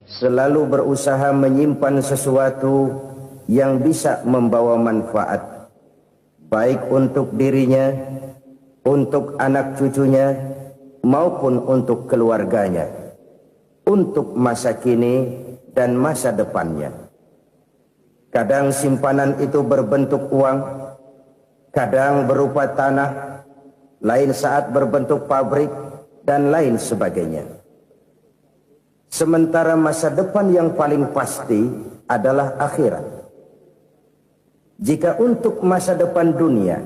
selalu berusaha menyimpan sesuatu yang bisa membawa manfaat, baik untuk dirinya, untuk anak cucunya, maupun untuk keluarganya, untuk masa kini dan masa depannya. Kadang simpanan itu berbentuk uang, kadang berupa tanah, lain saat berbentuk pabrik, dan lain sebagainya. Sementara masa depan yang paling pasti adalah akhirat. Jika untuk masa depan dunia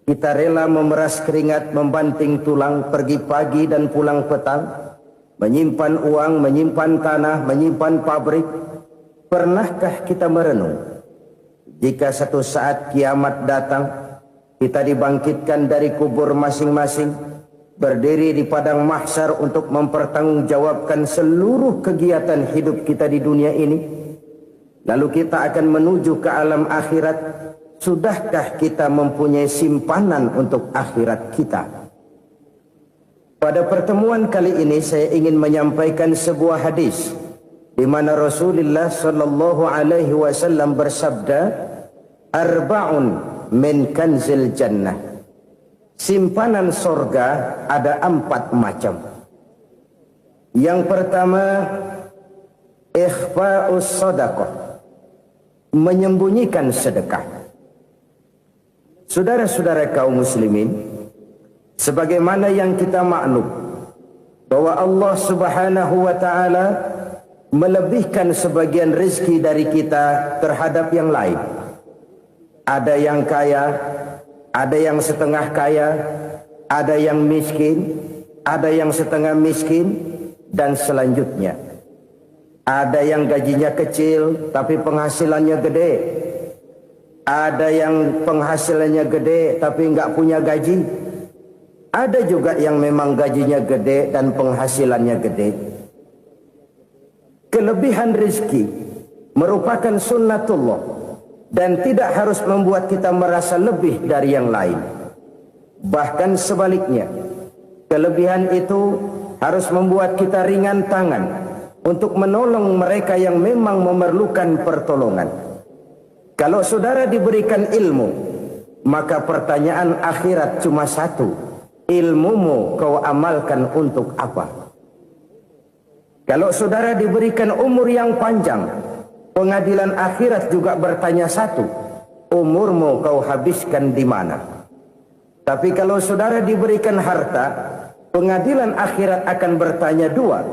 kita rela memeras keringat, membanting tulang, pergi pagi dan pulang petang, menyimpan uang, menyimpan tanah, menyimpan pabrik, pernahkah kita merenung jika satu saat kiamat datang, kita dibangkitkan dari kubur masing-masing, berdiri di padang mahsyar untuk mempertanggungjawabkan seluruh kegiatan hidup kita di dunia ini, lalu kita akan menuju ke alam akhirat. Sudahkah kita mempunyai simpanan untuk akhirat kita? Pada pertemuan kali ini saya ingin menyampaikan sebuah hadis di mana Rasulullah sallallahu alaihi wasallam bersabda, "Arba'un min kanzil jannah." Simpanan sorga ada 4 macam. Yang pertama, ikhfa'us sadaqah, menyembunyikan sedekah. Saudara-saudara kaum muslimin, sebagaimana yang kita maklum bahwa Allah Subhanahu wa taala melebihkan sebagian rezeki dari kita terhadap yang lain. Ada yang kaya, ada yang setengah kaya, ada yang miskin, ada yang setengah miskin, dan selanjutnya. Ada yang gajinya kecil tapi penghasilannya gede. Ada yang penghasilannya gede tapi nggak punya gaji. Ada juga yang memang gajinya gede dan penghasilannya gede. Kelebihan rezeki merupakan sunnatullah dan tidak harus membuat kita merasa lebih dari yang lain. Bahkan sebaliknya, kelebihan itu harus membuat kita ringan tangan untuk menolong mereka yang memang memerlukan pertolongan. Kalau saudara diberikan ilmu, maka pertanyaan akhirat cuma satu: ilmumu kau amalkan untuk apa? Kalau saudara diberikan umur yang panjang, pengadilan akhirat juga bertanya satu: umurmu kau habiskan di mana? Tapi kalau saudara diberikan harta, pengadilan akhirat akan bertanya dua: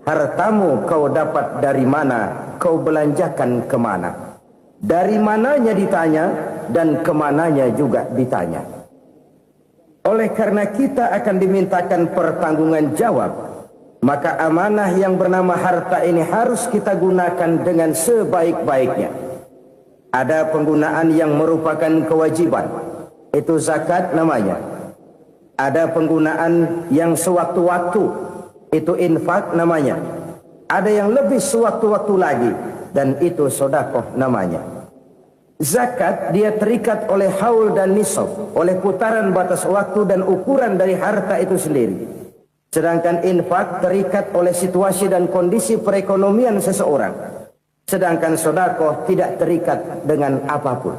hartamu kau dapat dari mana? Kau belanjakan kemana? Dari mananya ditanya dan kemananya juga ditanya. Oleh karena kita akan dimintakan pertanggungan jawab, maka amanah yang bernama harta ini harus kita gunakan dengan sebaik-baiknya. Ada penggunaan yang merupakan kewajiban, itu zakat namanya. Ada penggunaan yang sewaktu-waktu, itu infak namanya. Ada yang lebih sewaktu-waktu lagi, dan itu sedekah namanya. Zakat dia terikat oleh haul dan nisab, oleh putaran batas waktu dan ukuran dari harta itu sendiri. Sedangkan infak terikat oleh situasi dan kondisi perekonomian seseorang. Sedangkan sedekah tidak terikat dengan apapun.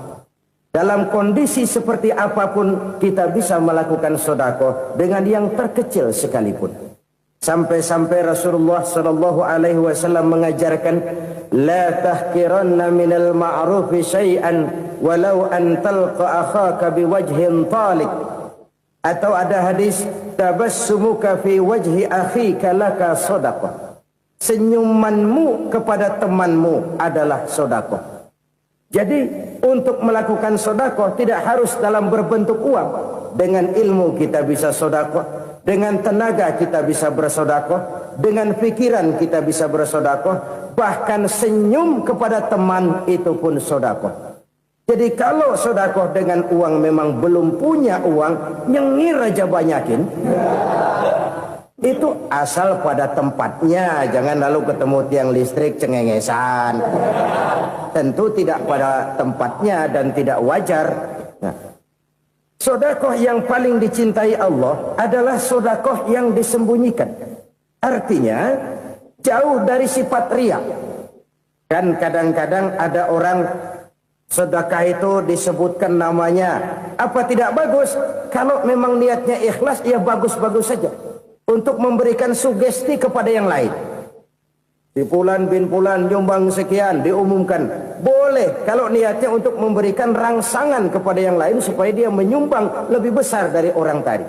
Dalam kondisi seperti apapun kita bisa melakukan sedekah dengan yang terkecil sekalipun. Sampai-sampai Rasulullah sallallahu alaihi wasallam mengajarkan, la tahqiranna minal ma'rufi syai'an walau an talqa akhaka biwajhin talik. Atau ada hadis, tabassumuka fi wajhi akhika laka shadaqah. Senyumanmu kepada temanmu adalah sedekah. Jadi untuk melakukan sedekah tidak harus dalam berbentuk uang. Dengan ilmu kita bisa sedekah. Dengan tenaga kita bisa bersedekah, dengan pikiran kita bisa bersedekah, bahkan senyum kepada teman itu pun sedekah. Jadi kalau sedekah dengan uang memang belum punya uang, nyengir aja banyakin. Itu asal pada tempatnya, jangan lalu ketemu tiang listrik cengengesan. Tentu tidak pada tempatnya dan tidak wajar. Nah, sedekah yang paling dicintai Allah adalah sedekah yang disembunyikan. Artinya, jauh dari sifat riya. Kan kadang-kadang ada orang sedekah itu disebutkan namanya, apa tidak bagus? Kalau memang niatnya ikhlas, ya bagus-bagus saja. Untuk memberikan sugesti kepada yang lain. Si Fulan bin Fulan nyumbang sekian, diumumkan. Boleh kalau niatnya untuk memberikan rangsangan kepada yang lain supaya dia menyumbang lebih besar dari orang tadi.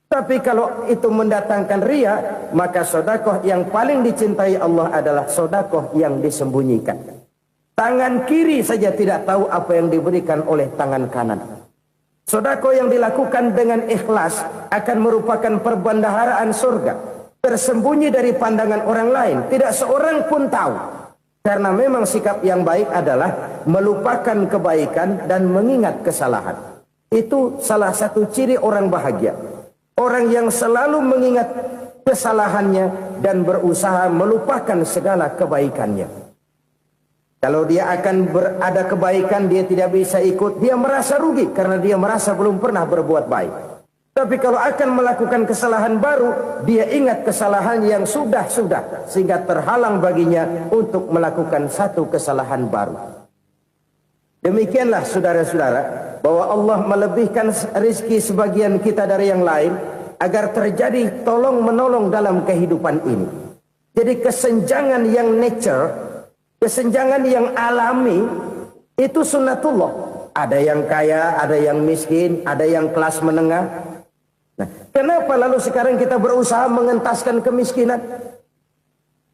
Tapi kalau itu mendatangkan riya, maka sedekah yang paling dicintai Allah adalah sedekah yang disembunyikan. Tangan kiri saja tidak tahu apa yang diberikan oleh tangan kanan. Sedekah yang dilakukan dengan ikhlas akan merupakan perbendaharaan surga, tersembunyi dari pandangan orang lain, tidak seorang pun tahu. Karena memang sikap yang baik adalah melupakan kebaikan dan mengingat kesalahan. Itu salah satu ciri orang bahagia. Orang yang selalu mengingat kesalahannya dan berusaha melupakan segala kebaikannya. Kalau dia akan berada kebaikan, dia tidak bisa ikut, dia merasa rugi karena dia merasa belum pernah berbuat baik. Tapi kalau akan melakukan kesalahan baru, dia ingat kesalahan yang sudah-sudah, sehingga terhalang baginya untuk melakukan satu kesalahan baru. Demikianlah saudara-saudara, bahwa Allah melebihkan rizki sebagian kita dari yang lain, agar terjadi tolong-menolong dalam kehidupan ini. Jadi kesenjangan yang nature, kesenjangan yang alami, itu sunnatullah. Ada yang kaya, ada yang miskin, ada yang kelas menengah. Nah, kenapa lalu sekarang kita berusaha mengentaskan kemiskinan?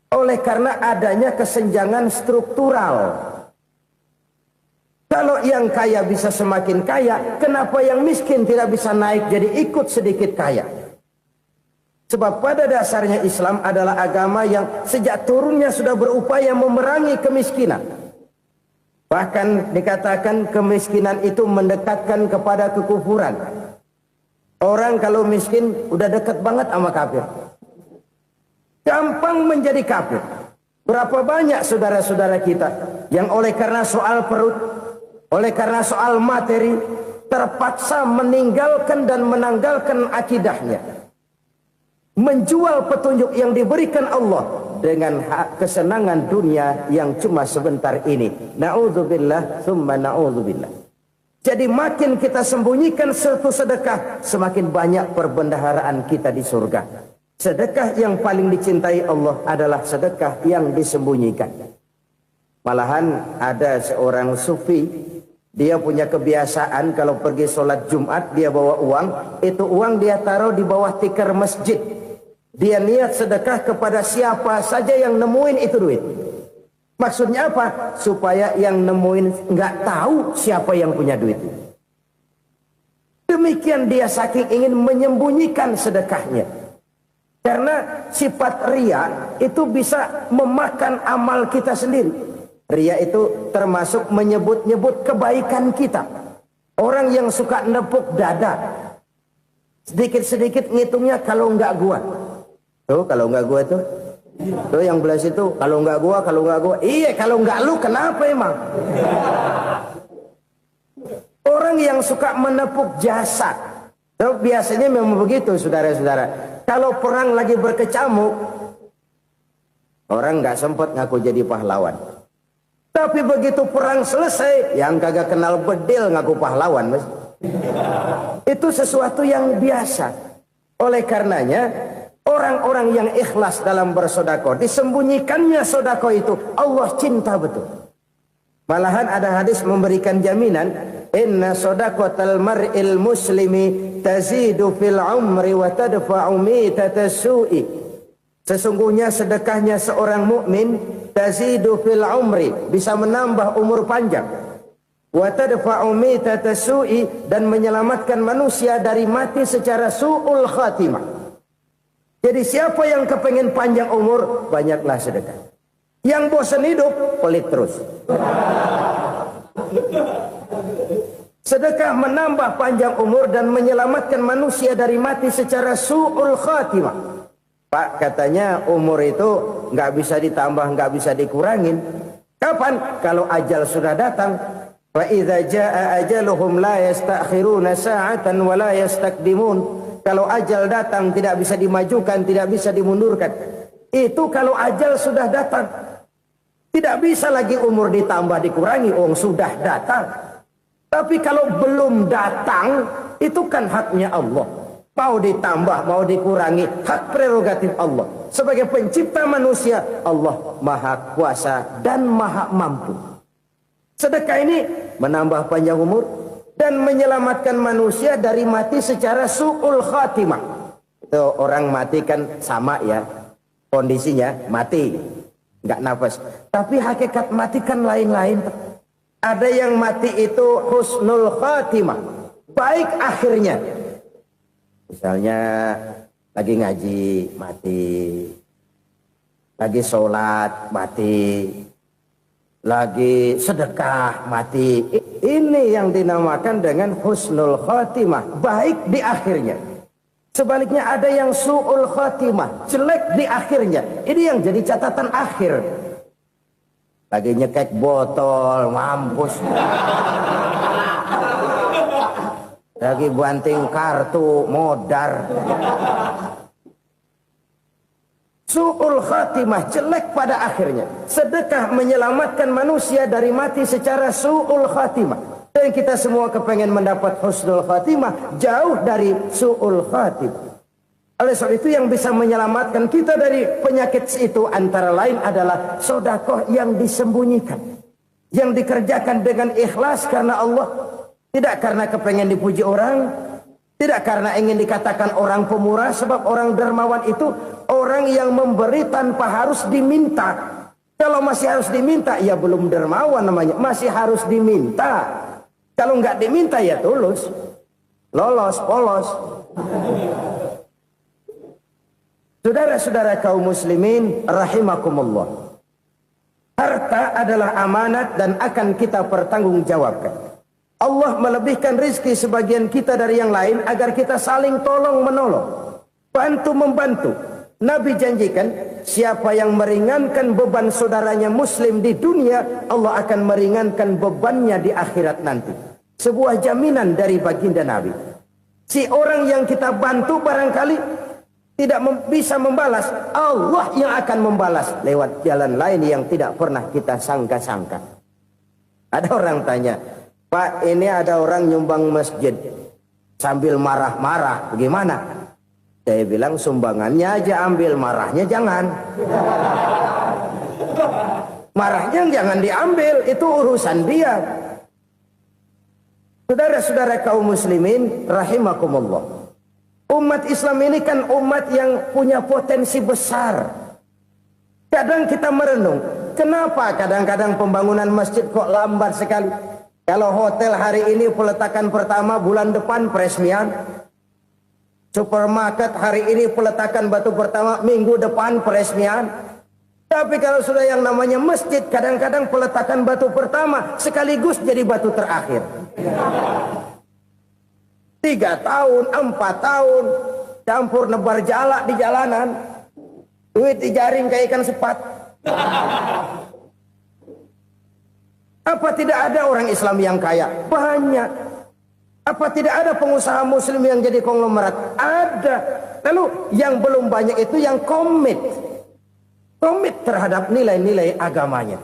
Oleh karena adanya kesenjangan struktural. Kalau yang kaya bisa semakin kaya, kenapa yang miskin tidak bisa naik jadi ikut sedikit kaya? Sebab pada dasarnya Islam adalah agama yang sejak turunnya sudah berupaya memerangi kemiskinan. Bahkan dikatakan kemiskinan itu mendekatkan kepada kekufuran. Orang kalau miskin udah dekat banget sama kafir. Gampang menjadi kafir. Berapa banyak saudara-saudara kita yang oleh karena soal perut, oleh karena soal materi, terpaksa meninggalkan dan menanggalkan akidahnya. Menjual petunjuk yang diberikan Allah dengan kesenangan dunia yang cuma sebentar ini. Na'udzubillah, thumma na'udzubillah. Jadi makin kita sembunyikan satu sedekah, semakin banyak perbendaharaan kita di surga. Sedekah yang paling dicintai Allah adalah sedekah yang disembunyikan. Malahan ada seorang sufi, dia punya kebiasaan kalau pergi sholat Jumat dia bawa uang, itu uang dia taruh di bawah tikar masjid. Dia niat sedekah kepada siapa saja yang nemuin itu duit. Maksudnya apa? Supaya yang nemuin nggak tahu siapa yang punya duit. Demikian dia saking ingin menyembunyikan sedekahnya. Karena sifat riya itu bisa memakan amal kita sendiri. Riya itu termasuk menyebut-nyebut kebaikan kita. Orang yang suka nepuk dada, sedikit-sedikit ngitungnya kalau nggak gua. Tuh kalau nggak gua tuh. Tuh yang belas itu kalau nggak gua, kalau nggak gua. Iya kalau nggak lu kenapa emang? Orang yang suka menepuk jasad. Tuh biasanya memang begitu saudara-saudara. Kalau perang lagi berkecamuk, orang nggak sempat ngaku jadi pahlawan. Tapi begitu perang selesai, yang kagak kenal bedil ngaku pahlawan, mas. Itu sesuatu yang biasa. Oleh karenanya, orang-orang yang ikhlas dalam bersedekah, disembunyikannya sedekah itu, Allah cinta betul. Malahan ada hadis memberikan jaminan, inna sedaqatal mar'il muslimi tazidu fil umri wa tadfa'u mitatas su'i. Sesungguhnya sedekahnya seorang mukmin tazidu fil umri, bisa menambah umur panjang. Wa tadfa'u mitatas su'i, dan menyelamatkan manusia dari mati secara su'ul khatimah. Jadi siapa yang kepengen panjang umur, banyaklah sedekah. Yang bosan hidup, pelit terus. Sedekah menambah panjang umur dan menyelamatkan manusia dari mati secara su'ul khatimah. Pak, katanya umur itu nggak bisa ditambah, nggak bisa dikurangin. Kapan? Kalau ajal sudah datang. Fa idza jaa ajaluhum la yastakhiruna sa'atan wa la yastakdimun. Kalau ajal datang tidak bisa dimajukan, tidak bisa dimundurkan. Itu kalau ajal sudah datang. Tidak bisa lagi umur ditambah dikurangi, sudah datang. Tapi kalau belum datang, itu kan haknya Allah. Mau ditambah, mau dikurangi, hak prerogatif Allah. Sebagai pencipta manusia, Allah maha kuasa dan maha mampu. Sedekah ini menambah panjang umur dan menyelamatkan manusia dari mati secara su'ul khatimah. Itu orang mati kan sama ya, kondisinya mati, nggak nafas. Tapi hakikat mati kan lain-lain. Ada yang mati itu husnul khatimah, baik akhirnya. Misalnya lagi ngaji mati, lagi sholat mati, lagi sedekah mati. Ini yang dinamakan dengan husnul khatimah, baik di akhirnya. Sebaliknya ada yang su'ul khatimah, jelek di akhirnya. Ini yang jadi catatan akhir. Lagi nyekek botol, mampus. Lagi banting kartu, modar. Su'ul khatimah, jelek pada akhirnya. Sedekah menyelamatkan manusia dari mati secara su'ul khatimah. Dan kita semua kepengen mendapat husnul khatimah, jauh dari su'ul khatimah. Oleh sebab itu yang bisa menyelamatkan kita dari penyakit itu antara lain adalah sedekah yang disembunyikan. Yang dikerjakan dengan ikhlas karena Allah. Tidak karena kepengen dipuji orang, tidak karena ingin dikatakan orang pemurah, sebab orang dermawan itu orang yang memberi tanpa harus diminta. Kalau masih harus diminta, ya belum dermawan namanya, masih harus diminta. Kalau nggak diminta ya tulus, lolos, polos. Saudara-saudara kaum muslimin rahimakumullah. Harta adalah amanat dan akan kita pertanggungjawabkan. Allah melebihkan rizki sebagian kita dari yang lain agar kita saling tolong menolong, bantu membantu. Nabi janjikan siapa yang meringankan beban saudaranya muslim di dunia, Allah akan meringankan bebannya di akhirat nanti. Sebuah jaminan dari baginda Nabi. Si orang yang kita bantu barangkali tidak bisa membalas, Allah yang akan membalas lewat jalan lain yang tidak pernah kita sangka-sangka. Ada orang tanya, Pak, ini ada orang nyumbang masjid sambil marah-marah, bagaimana? Saya bilang sumbangannya aja ambil, marahnya jangan. Marahnya jangan diambil, itu urusan dia. Saudara-saudara kaum muslimin rahimakumullah. Umat Islam ini kan umat yang punya potensi besar. Kadang kita merenung, kenapa kadang-kadang pembangunan masjid kok lambat sekali? Kalau hotel hari ini peletakan pertama, bulan depan peresmian. Supermarket hari ini peletakan batu pertama, minggu depan peresmian. Tapi kalau sudah yang namanya masjid, kadang-kadang peletakan batu pertama sekaligus jadi batu terakhir. 3 tahun, 4 tahun, campur nebar jalak di jalanan. Duit dijaring kayak ikan sepat. Apa tidak ada orang Islam yang kaya? Banyak. Apa tidak ada pengusaha muslim yang jadi konglomerat? Ada. Lalu yang belum banyak itu yang komit terhadap nilai-nilai agamanya.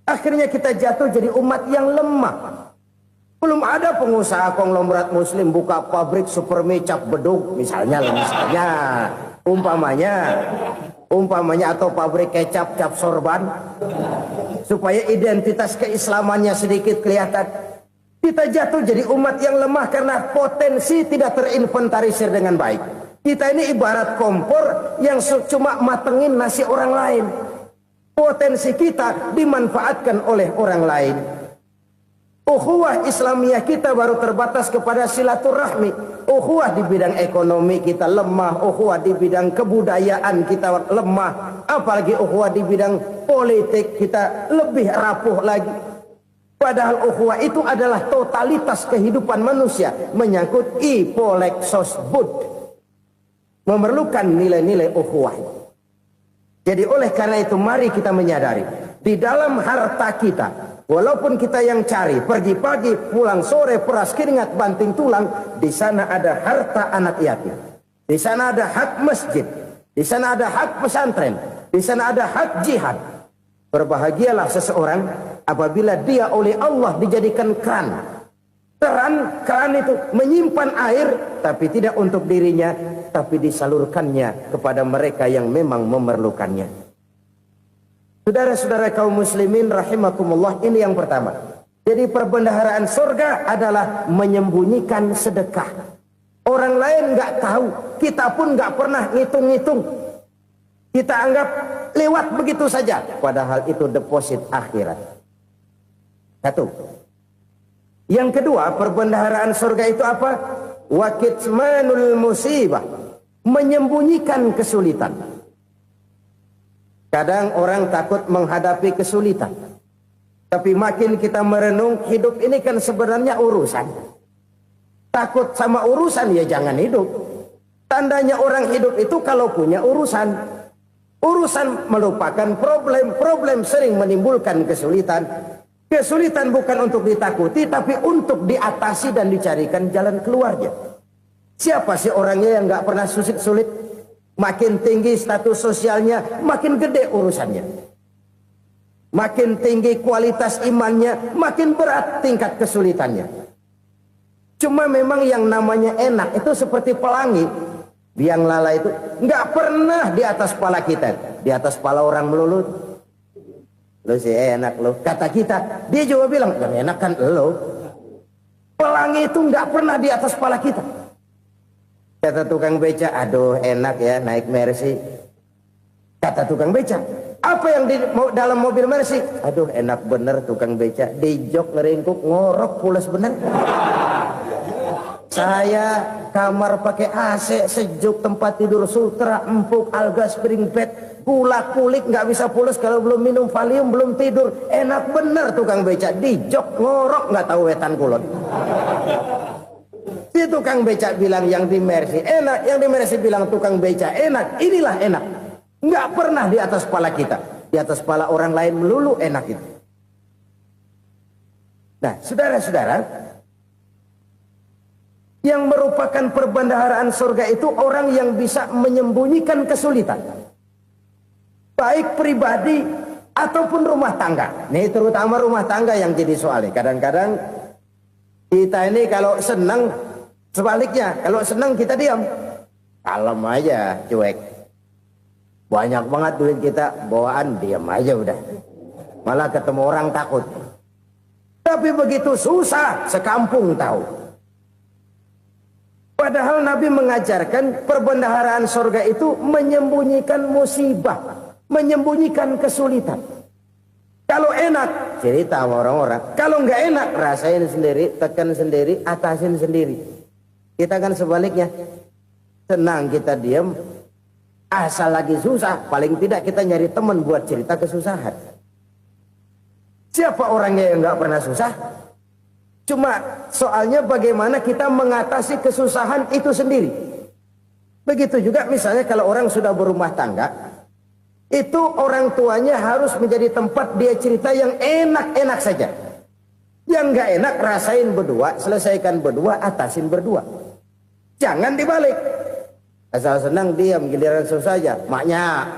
Akhirnya kita jatuh jadi umat yang lemah. Belum ada pengusaha konglomerat muslim buka pabrik supermi cap beduk misalnya umpamanya atau pabrik kecap cap sorban supaya identitas keislamannya sedikit kelihatan. Kita jatuh jadi umat yang lemah karena potensi tidak terinventarisir dengan baik. Kita ini ibarat kompor yang cuma matengin nasi orang lain. Potensi kita dimanfaatkan oleh orang lain. Ukhuwah Islamiyah kita baru terbatas kepada silaturahmi. Ukhuwah di bidang ekonomi kita lemah. Ukhuwah di bidang kebudayaan kita lemah. Apalagi ukhuwah di bidang politik kita lebih rapuh lagi. Padahal ukhuwah itu adalah totalitas kehidupan manusia. Menyangkut ipolek sosbud. Memerlukan nilai-nilai ukhuwah. Jadi oleh karena itu mari kita menyadari. Di dalam harta kita, walaupun kita yang cari, pergi pagi, pulang sore, peras keringat, banting tulang, di sana ada harta anak yatim. Di sana ada hak masjid. Di sana ada hak pesantren. Di sana ada hak jihad. Berbahagialah seseorang apabila dia oleh Allah dijadikan keran. Keran itu menyimpan air, tapi tidak untuk dirinya, tapi disalurkannya kepada mereka yang memang memerlukannya. Saudara-saudara kaum muslimin rahimakumullah, ini yang pertama. Jadi perbendaharaan surga adalah menyembunyikan sedekah. Orang lain nggak tahu, kita pun nggak pernah ngitung-ngitung. Kita anggap lewat begitu saja, padahal itu deposit akhirat. Satu. Yang kedua, perbendaharaan surga itu apa? Wa kitmanul musibah, menyembunyikan kesulitan. Kadang orang takut menghadapi kesulitan. Tapi makin kita merenung, hidup ini kan sebenarnya urusan. Takut sama urusan, ya jangan hidup. Tandanya orang hidup itu kalau punya urusan. Urusan melupakan problem. Problem sering menimbulkan kesulitan. Kesulitan bukan untuk ditakuti, tapi untuk diatasi dan dicarikan jalan keluarnya. Siapa sih orangnya yang gak pernah sulit-sulit? Makin tinggi status sosialnya, makin gede urusannya. Makin tinggi kualitas imannya, makin berat tingkat kesulitannya. Cuma memang yang namanya enak itu seperti pelangi. Biang lala itu nggak pernah di atas kepala kita, di atas kepala orang melulu. Lo sih enak lo, kata kita. Dia juga bilang yang enak kan lo. Pelangi itu nggak pernah di atas kepala kita. Kata tukang beca, aduh enak ya naik Mercy. Kata tukang beca, apa yang di dalam mobil Mercy? Aduh enak bener tukang beca, di jok ngeringkuk ngorok pulas bener. Saya kamar pakai AC, sejuk, tempat tidur sutra, empuk, alga, spring bed, gula kulik, nggak bisa pulas kalau belum minum Valium, belum tidur. Enak bener tukang beca, di jok ngorok nggak tahu wetan kulon. Si tukang beca bilang yang di Mercy enak, yang di Mercy bilang tukang beca enak. Inilah enak. Nggak pernah di atas kepala kita, di atas kepala orang lain melulu enak itu. Nah, saudara-saudara, yang merupakan perbendaharaan surga itu orang yang bisa menyembunyikan kesulitan, baik pribadi ataupun rumah tangga. Nih terutama rumah tangga yang jadi soalnya. Kadang-kadang kita ini kalau senang, sebaliknya kalau senang kita diam, kalem aja, cuek. Banyak banget duit kita bawaan, diam aja udah. Malah ketemu orang takut. Tapi begitu susah, sekampung tahu. Padahal Nabi mengajarkan perbendaharaan surga itu menyembunyikan musibah, menyembunyikan kesulitan. Kalau enak, cerita sama orang-orang. Kalau nggak enak, rasain sendiri, tekan sendiri, atasin sendiri. Kita kan sebaliknya. Senang kita diam, asal lagi susah, paling tidak kita nyari teman buat cerita kesusahan. Siapa orangnya yang nggak pernah susah? Cuma soalnya bagaimana kita mengatasi kesusahan itu sendiri. Begitu juga misalnya kalau orang sudah berumah tangga, itu orang tuanya harus menjadi tempat dia cerita yang enak-enak saja. Yang nggak enak rasain berdua, selesaikan berdua, atasin berdua. Jangan dibalik. Asal senang diam, giliran susah saja. Maknya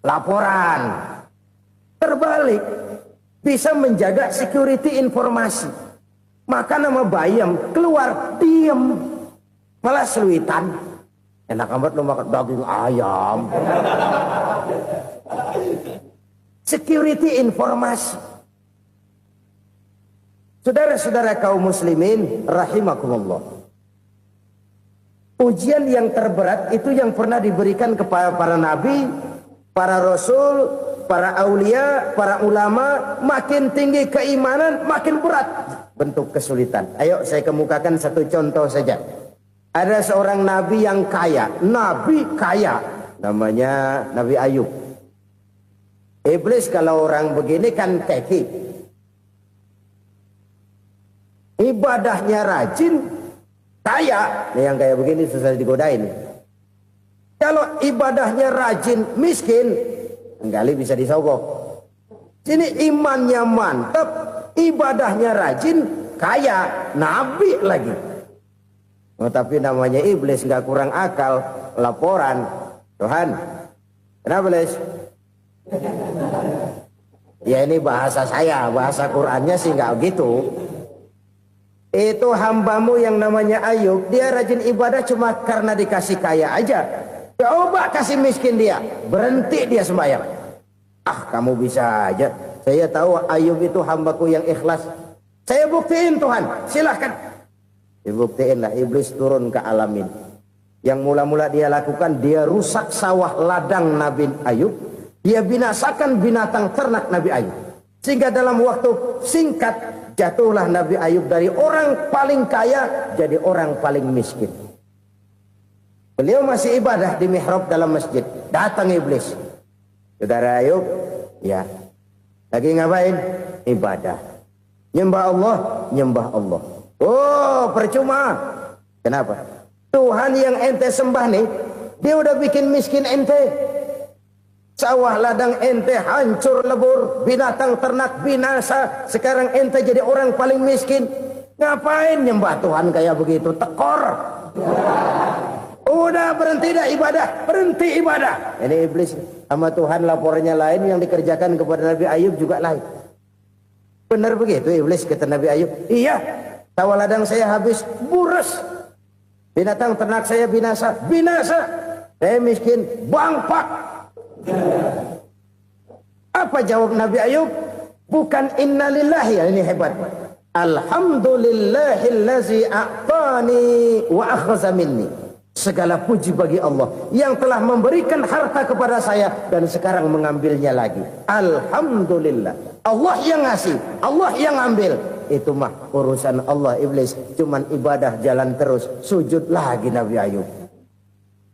laporan. Terbalik. Bisa menjaga security informasi. Maka nama bayam keluar diam, malah seluitan. Enak amat lo makan daging ayam. Security informasi. Saudara-saudara kaum muslimin rahimakumullah. Ujian yang terberat itu yang pernah diberikan kepada para nabi, para rasul, para aulia, para ulama. Makin tinggi keimanan, makin berat bentuk kesulitan. Ayo saya kemukakan satu contoh saja. Ada seorang nabi yang kaya, nabi kaya, namanya Nabi Ayub. Iblis kalau orang begini kan keki. Ibadahnya rajin, kaya. Nih yang kayak begini susah digodain. Kalau ibadahnya rajin, miskin, kali bisa disogok. Sini imannya mantap, ibadahnya rajin, kaya, nabi lagi. Oh, tapi namanya iblis nggak kurang akal. Laporan, Tuhan, kenapa Les? Ya ini bahasa saya, bahasa Qurannya sih nggak gitu. Itu hambamu yang namanya Ayub, dia rajin ibadah cuma karena dikasih kaya aja. Coba kasih miskin dia, berhenti dia sembahyang. Ah, kamu bisa aja. Saya tahu Ayub itu hambaku yang ikhlas. Saya buktiin Tuhan, silahkan. Dibuktiin lah, iblis turun ke alam ini. Yang mula-mula dia lakukan, dia rusak sawah ladang Nabi Ayub. Dia binasakan binatang ternak Nabi Ayub. Sehingga dalam waktu singkat, jatuhlah Nabi Ayub dari orang paling kaya jadi orang paling miskin. Beliau masih ibadah di mihrab dalam masjid. Datang iblis. Saudara Ayub, ya, lagi ngapain? Ibadah. Nyembah Allah, nyembah Allah. Oh, percuma. Kenapa? Tuhan yang ente sembah nih, dia udah bikin miskin ente. Sawah ladang ente hancur lebur, binatang ternak binasa. Sekarang ente jadi orang paling miskin. Ngapain nyembah Tuhan kayak begitu? Tekor. Udah berhenti dah ibadah, berhenti ibadah. Ini iblis sama Tuhan laporannya lain, yang dikerjakan kepada Nabi Ayub juga lain. Benar begitu iblis kata Nabi Ayub? Iya, sawah ladang saya habis, buras. Binatang ternak saya binasa, binasa. Saya miskin, bangpak. Apa jawab Nabi Ayub? Bukan innalillahi, ya ini hebat. Alhamdulillahillazi a'tani wa akhza minni. Segala puji bagi Allah yang telah memberikan harta kepada saya dan sekarang mengambilnya lagi. Alhamdulillah. Allah yang ngasih, Allah yang ambil. Itu mah urusan Allah. Iblis cuman ibadah jalan terus, sujud lagi Nabi Ayub.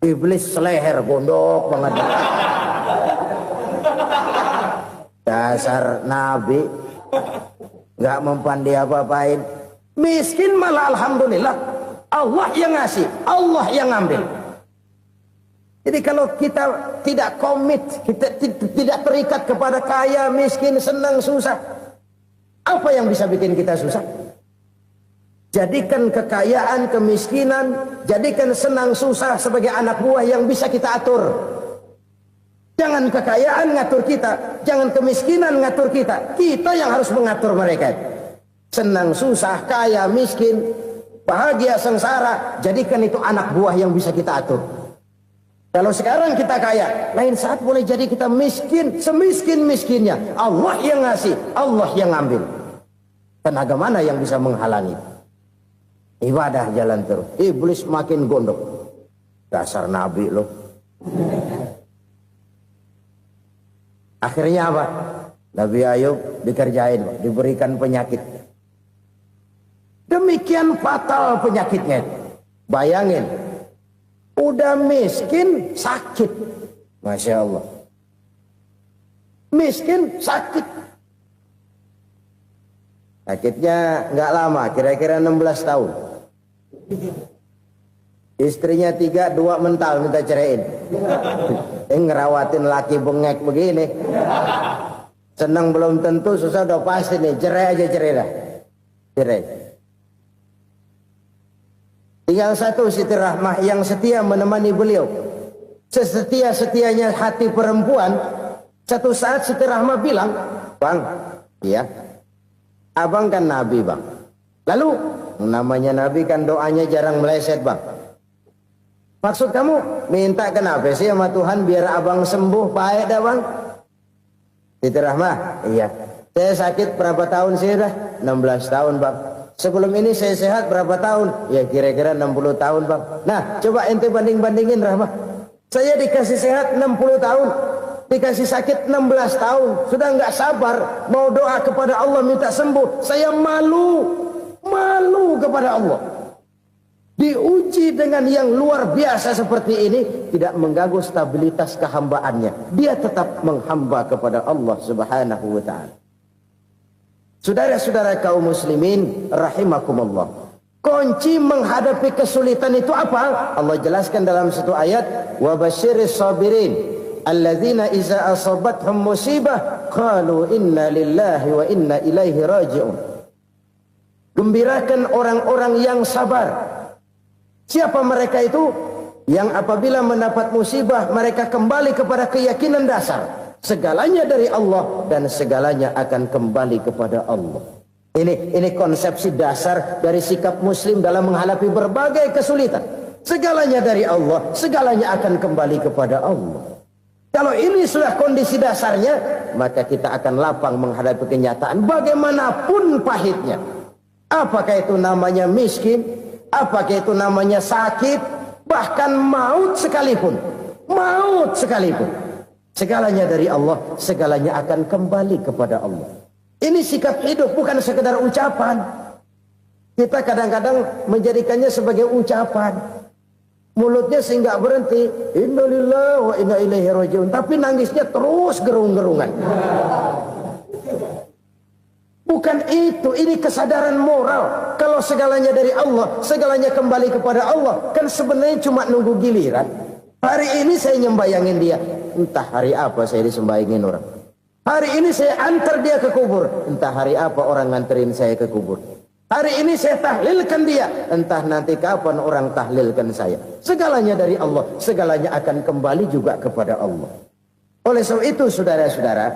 Iblis seleher gondok banget. Dasar Nabi nggak mempan dia apa-apain. Miskin malah alhamdulillah. Allah yang ngasih, Allah yang ngambil. Jadi kalau kita tidak komit, kita tidak terikat kepada kaya, miskin, senang, susah, apa yang bisa bikin kita susah? Jadikan kekayaan, kemiskinan, jadikan senang, susah sebagai anak buah yang bisa kita atur. Jangan kekayaan ngatur kita, jangan kemiskinan ngatur kita. Kita yang harus mengatur mereka. Senang, susah, kaya, miskin, bahagia, sengsara, jadikan itu anak buah yang bisa kita atur. Kalau sekarang kita kaya, lain saat boleh jadi kita miskin, semiskin-miskinnya. Allah yang ngasih, Allah yang ngambil. Tenaga mana yang bisa menghalangi? Ibadah jalan terus. Iblis makin gondok. Dasar Nabi loh. Akhirnya apa? Nabi Ayub dikerjain, diberikan penyakit. Demikian fatal penyakitnya. Bayangin, udah miskin sakit. Masya Allah. Miskin sakit. Sakitnya nggak lama, kira-kira 16 tahun. Istrinya 3, 2 mental minta ceraiin. Ngerawatin laki bengek begini. Senang belum tentu, susah udah pasti nih. Cerai aja, cerai dah. Cerai. Tinggal satu Siti Rahmah yang setia menemani beliau. Sesetia-setianya hati perempuan. Satu saat Siti Rahmah bilang, "Bang, iya, abang kan Nabi bang. Lalu, namanya Nabi kan doanya jarang meleset bang. Maksud kamu minta kenapa sih sama Tuhan biar abang sembuh baik dah bang?" Siti Rahmah, iya. Saya sakit berapa tahun sih dah? 16 tahun bang. Sebelum ini saya sehat berapa tahun? Ya kira-kira 60 tahun bang. Nah coba ente banding-bandingin Rahmah. Saya dikasih sehat 60 tahun. Dikasih sakit 16 tahun. Sudah nggak sabar. Mau doa kepada Allah minta sembuh. Saya malu. Malu kepada Allah. Diuji dengan yang luar biasa seperti ini. Tidak mengganggu stabilitas kehambaannya. Dia tetap menghamba kepada Allah subhanahu wa ta'ala. Saudara-saudara kaum muslimin rahimakumullah. Kunci menghadapi kesulitan itu apa? Allah jelaskan dalam satu ayat, wa basyiris sabirin alladzina iza asabathum musibah qalu inna lillahi wa inna ilaihi raji'un. Gembirakan orang-orang yang sabar Siapa mereka itu? Yang apabila mendapat musibah mereka kembali kepada keyakinan dasar. Segalanya dari Allah dan segalanya akan kembali kepada Allah. Ini konsepsi dasar dari sikap muslim dalam menghadapi berbagai kesulitan. Segalanya dari Allah, segalanya akan kembali kepada Allah. Kalau ini sudah kondisi dasarnya, maka kita akan lapang menghadapi kenyataan bagaimanapun pahitnya. Apakah itu namanya miskin, apakah itu namanya sakit, bahkan maut sekalipun. Maut sekalipun. Segalanya dari Allah, segalanya akan kembali kepada Allah. Ini sikap hidup, bukan sekedar ucapan. Kita kadang-kadang menjadikannya sebagai ucapan. Mulutnya sehingga berhenti, innalillahi wa inna ilaihi rajiun, tapi nangisnya terus gerung-gerungan. Bukan itu, ini kesadaran moral. Kalau segalanya dari Allah, segalanya kembali kepada Allah, kan sebenarnya cuma nunggu giliran. Hari ini saya nyembayangin dia, entah hari apa saya disembayangin orang. Hari ini saya antar dia ke kubur, entah hari apa orang nganterin saya ke kubur. Hari ini saya tahlilkan dia, entah nanti kapan orang tahlilkan saya. Segalanya dari Allah, segalanya akan kembali juga kepada Allah. Oleh sebab itu saudara-saudara,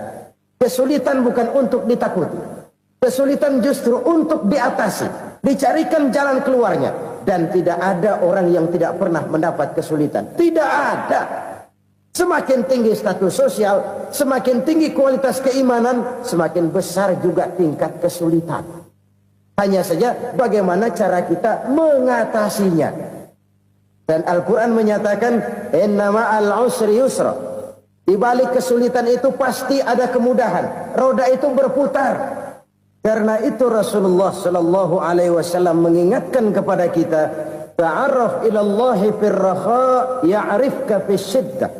kesulitan bukan untuk ditakuti. Kesulitan justru untuk diatasi, dicarikan jalan keluarnya. Dan tidak ada orang yang tidak pernah mendapat kesulitan. Tidak ada. Semakin tinggi status sosial, semakin tinggi kualitas keimanan, semakin besar juga tingkat kesulitan. Hanya saja bagaimana cara kita mengatasinya. Dan Al-Quran menyatakan, innama al-usri yusra. Di balik kesulitan itu pasti ada kemudahan. Roda itu berputar. Karena itu Rasulullah sallallahu alaihi wasallam mengingatkan kepada kita, ta'arraf ilallahi firraha ya'rifka fisyiddah.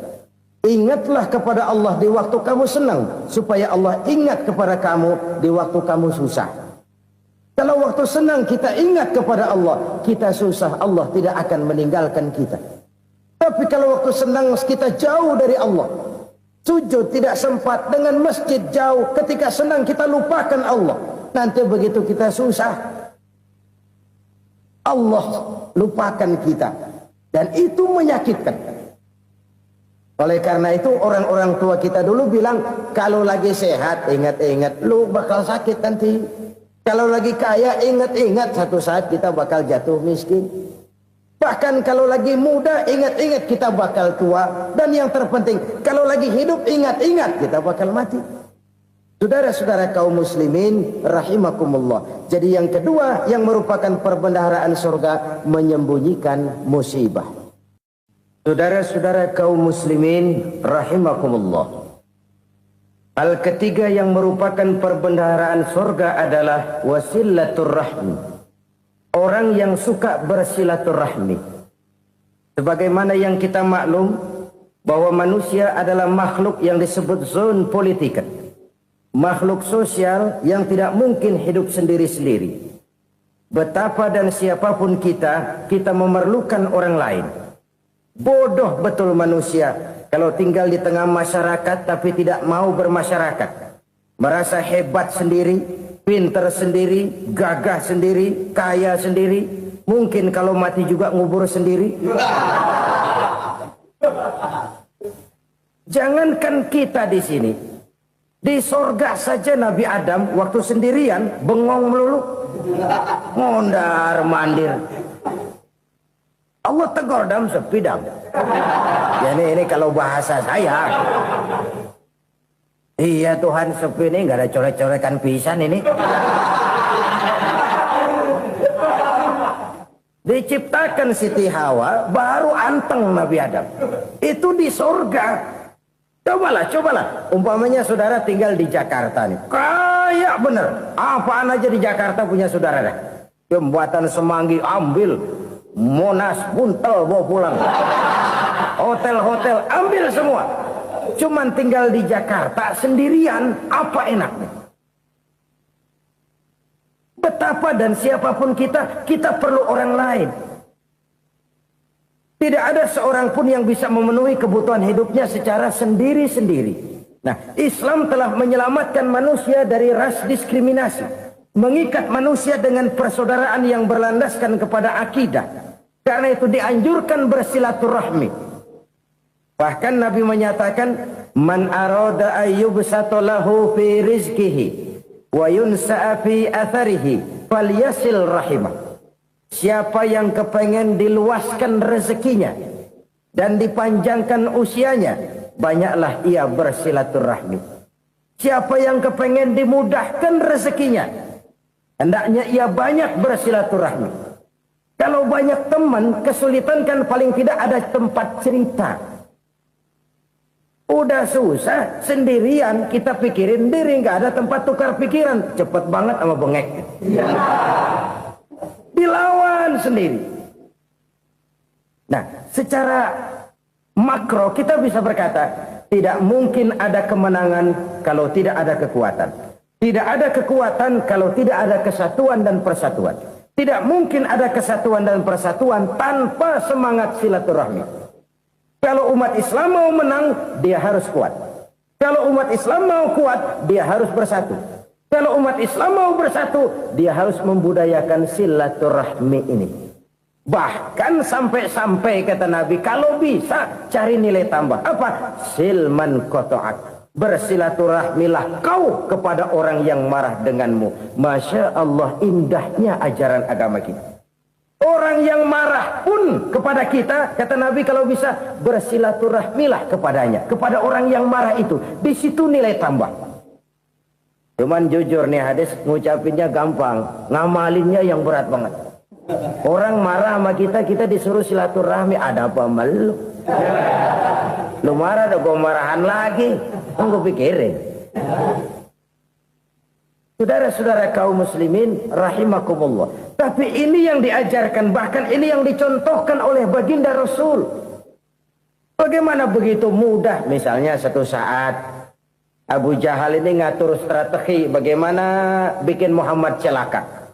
Ingatlah kepada Allah di waktu kamu senang, supaya Allah ingat kepada kamu di waktu kamu susah. Kalau waktu senang kita ingat kepada Allah, kita susah, Allah tidak akan meninggalkan kita. Tapi kalau waktu senang kita jauh dari Allah, sujud tidak sempat, dengan masjid jauh, ketika senang kita lupakan Allah. Nanti begitu kita susah, Allah lupakan kita. Dan itu menyakitkan. Oleh karena itu orang-orang tua kita dulu bilang, kalau lagi sehat ingat-ingat, lu bakal sakit nanti. Kalau lagi kaya ingat-ingat satu saat kita bakal jatuh miskin. Bahkan kalau lagi muda ingat-ingat kita bakal tua. Dan yang terpenting, kalau lagi hidup ingat-ingat kita bakal mati. Saudara-saudara kaum muslimin rahimakumullah. Jadi yang kedua yang merupakan perbendaharaan surga, menyembunyikan musibah. Saudara-saudara kaum muslimin rahimakumullah. Hal ketiga yang merupakan perbendaharaan surga adalah wasilatur rahmi. Orang yang suka bersilaturahmi. Sebagaimana yang kita maklum bahwa manusia adalah makhluk yang disebut zon politika. Makhluk sosial yang tidak mungkin hidup sendiri-sendiri. Betapa dan siapapun kita memerlukan orang lain. Bodoh betul manusia kalau tinggal di tengah masyarakat tapi tidak mau bermasyarakat. Merasa hebat sendiri, pinter sendiri, gagah sendiri, kaya sendiri. Mungkin kalau mati juga ngubur sendiri. Jangankan kita di sini, di sorga saja Nabi Adam waktu sendirian bengong melulu, mondar mandir. Allah tegur dam sepi dam. Ya ini kalau bahasa saya. Iya Tuhan sepi ini nggak ada coret-coretan pisan ini. Diciptakan Siti Hawa baru anteng Nabi Adam. Itu di sorga. Cobalah. Umpamanya saudara tinggal di Jakarta nih. Kayak bener. Apaan aja di Jakarta punya saudara dah. Jembatan Semanggi ambil. Monas buntel bawa pulang. Hotel-hotel ambil semua. Cuman tinggal di Jakarta sendirian, apa enaknya? Betapa dan siapapun kita perlu orang lain. Tidak ada seorang pun yang bisa memenuhi kebutuhan hidupnya secara sendiri-sendiri. Nah, Islam telah menyelamatkan manusia dari ras diskriminasi. Mengikat manusia dengan persaudaraan yang berlandaskan kepada akidah. Karena itu dianjurkan bersilaturahmi. Bahkan Nabi menyatakan, man arada ayyubsata lahu fi rizqihi wa yunsa'a fi atharihi falyasil rahimah. Siapa yang kepengen diluaskan rezekinya dan dipanjangkan usianya, banyaklah ia bersilaturahmi. Siapa yang kepengen dimudahkan rezekinya, hendaknya ia banyak bersilaturahmi. Kalau banyak teman, kesulitan kan paling tidak ada tempat cerita. Udah susah, sendirian kita pikirin diri, nggak ada tempat tukar pikiran. Cepet banget sama bengek. Dilawan sendiri. Nah, secara makro kita bisa berkata, tidak mungkin ada kemenangan kalau tidak ada kekuatan. Tidak ada kekuatan kalau tidak ada kesatuan dan persatuan. Tidak mungkin ada kesatuan dan persatuan tanpa semangat silaturahmi. Kalau umat Islam mau menang, dia harus kuat. Kalau umat Islam mau kuat, dia harus bersatu. Kalau umat Islam mau bersatu, dia harus membudayakan silaturahmi ini. Bahkan sampai-sampai kata Nabi, kalau bisa cari nilai tambah. Apa? Silman qata'ak. Bersilaturahmilah kau kepada orang yang marah denganmu. Masya Allah, indahnya ajaran agama kita. Orang yang marah pun kepada kita, kata Nabi, kalau bisa bersilaturahmilah kepadanya, kepada orang yang marah itu. Di situ nilai tambah. Cuman jujur nih hadis, ngucapinnya gampang, ngamalinnya yang berat banget. Orang marah sama kita, kita disuruh silaturahmi, ada apa malu? Lu marah, ada gua marahan lagi. Tunggu pikirin. Saudara-saudara kaum muslimin rahimakumullah. Tapi ini yang diajarkan, bahkan ini yang dicontohkan oleh baginda Rasul. Bagaimana begitu mudah, misalnya satu saat Abu Jahal ini ngatur strategi bagaimana bikin Muhammad celaka.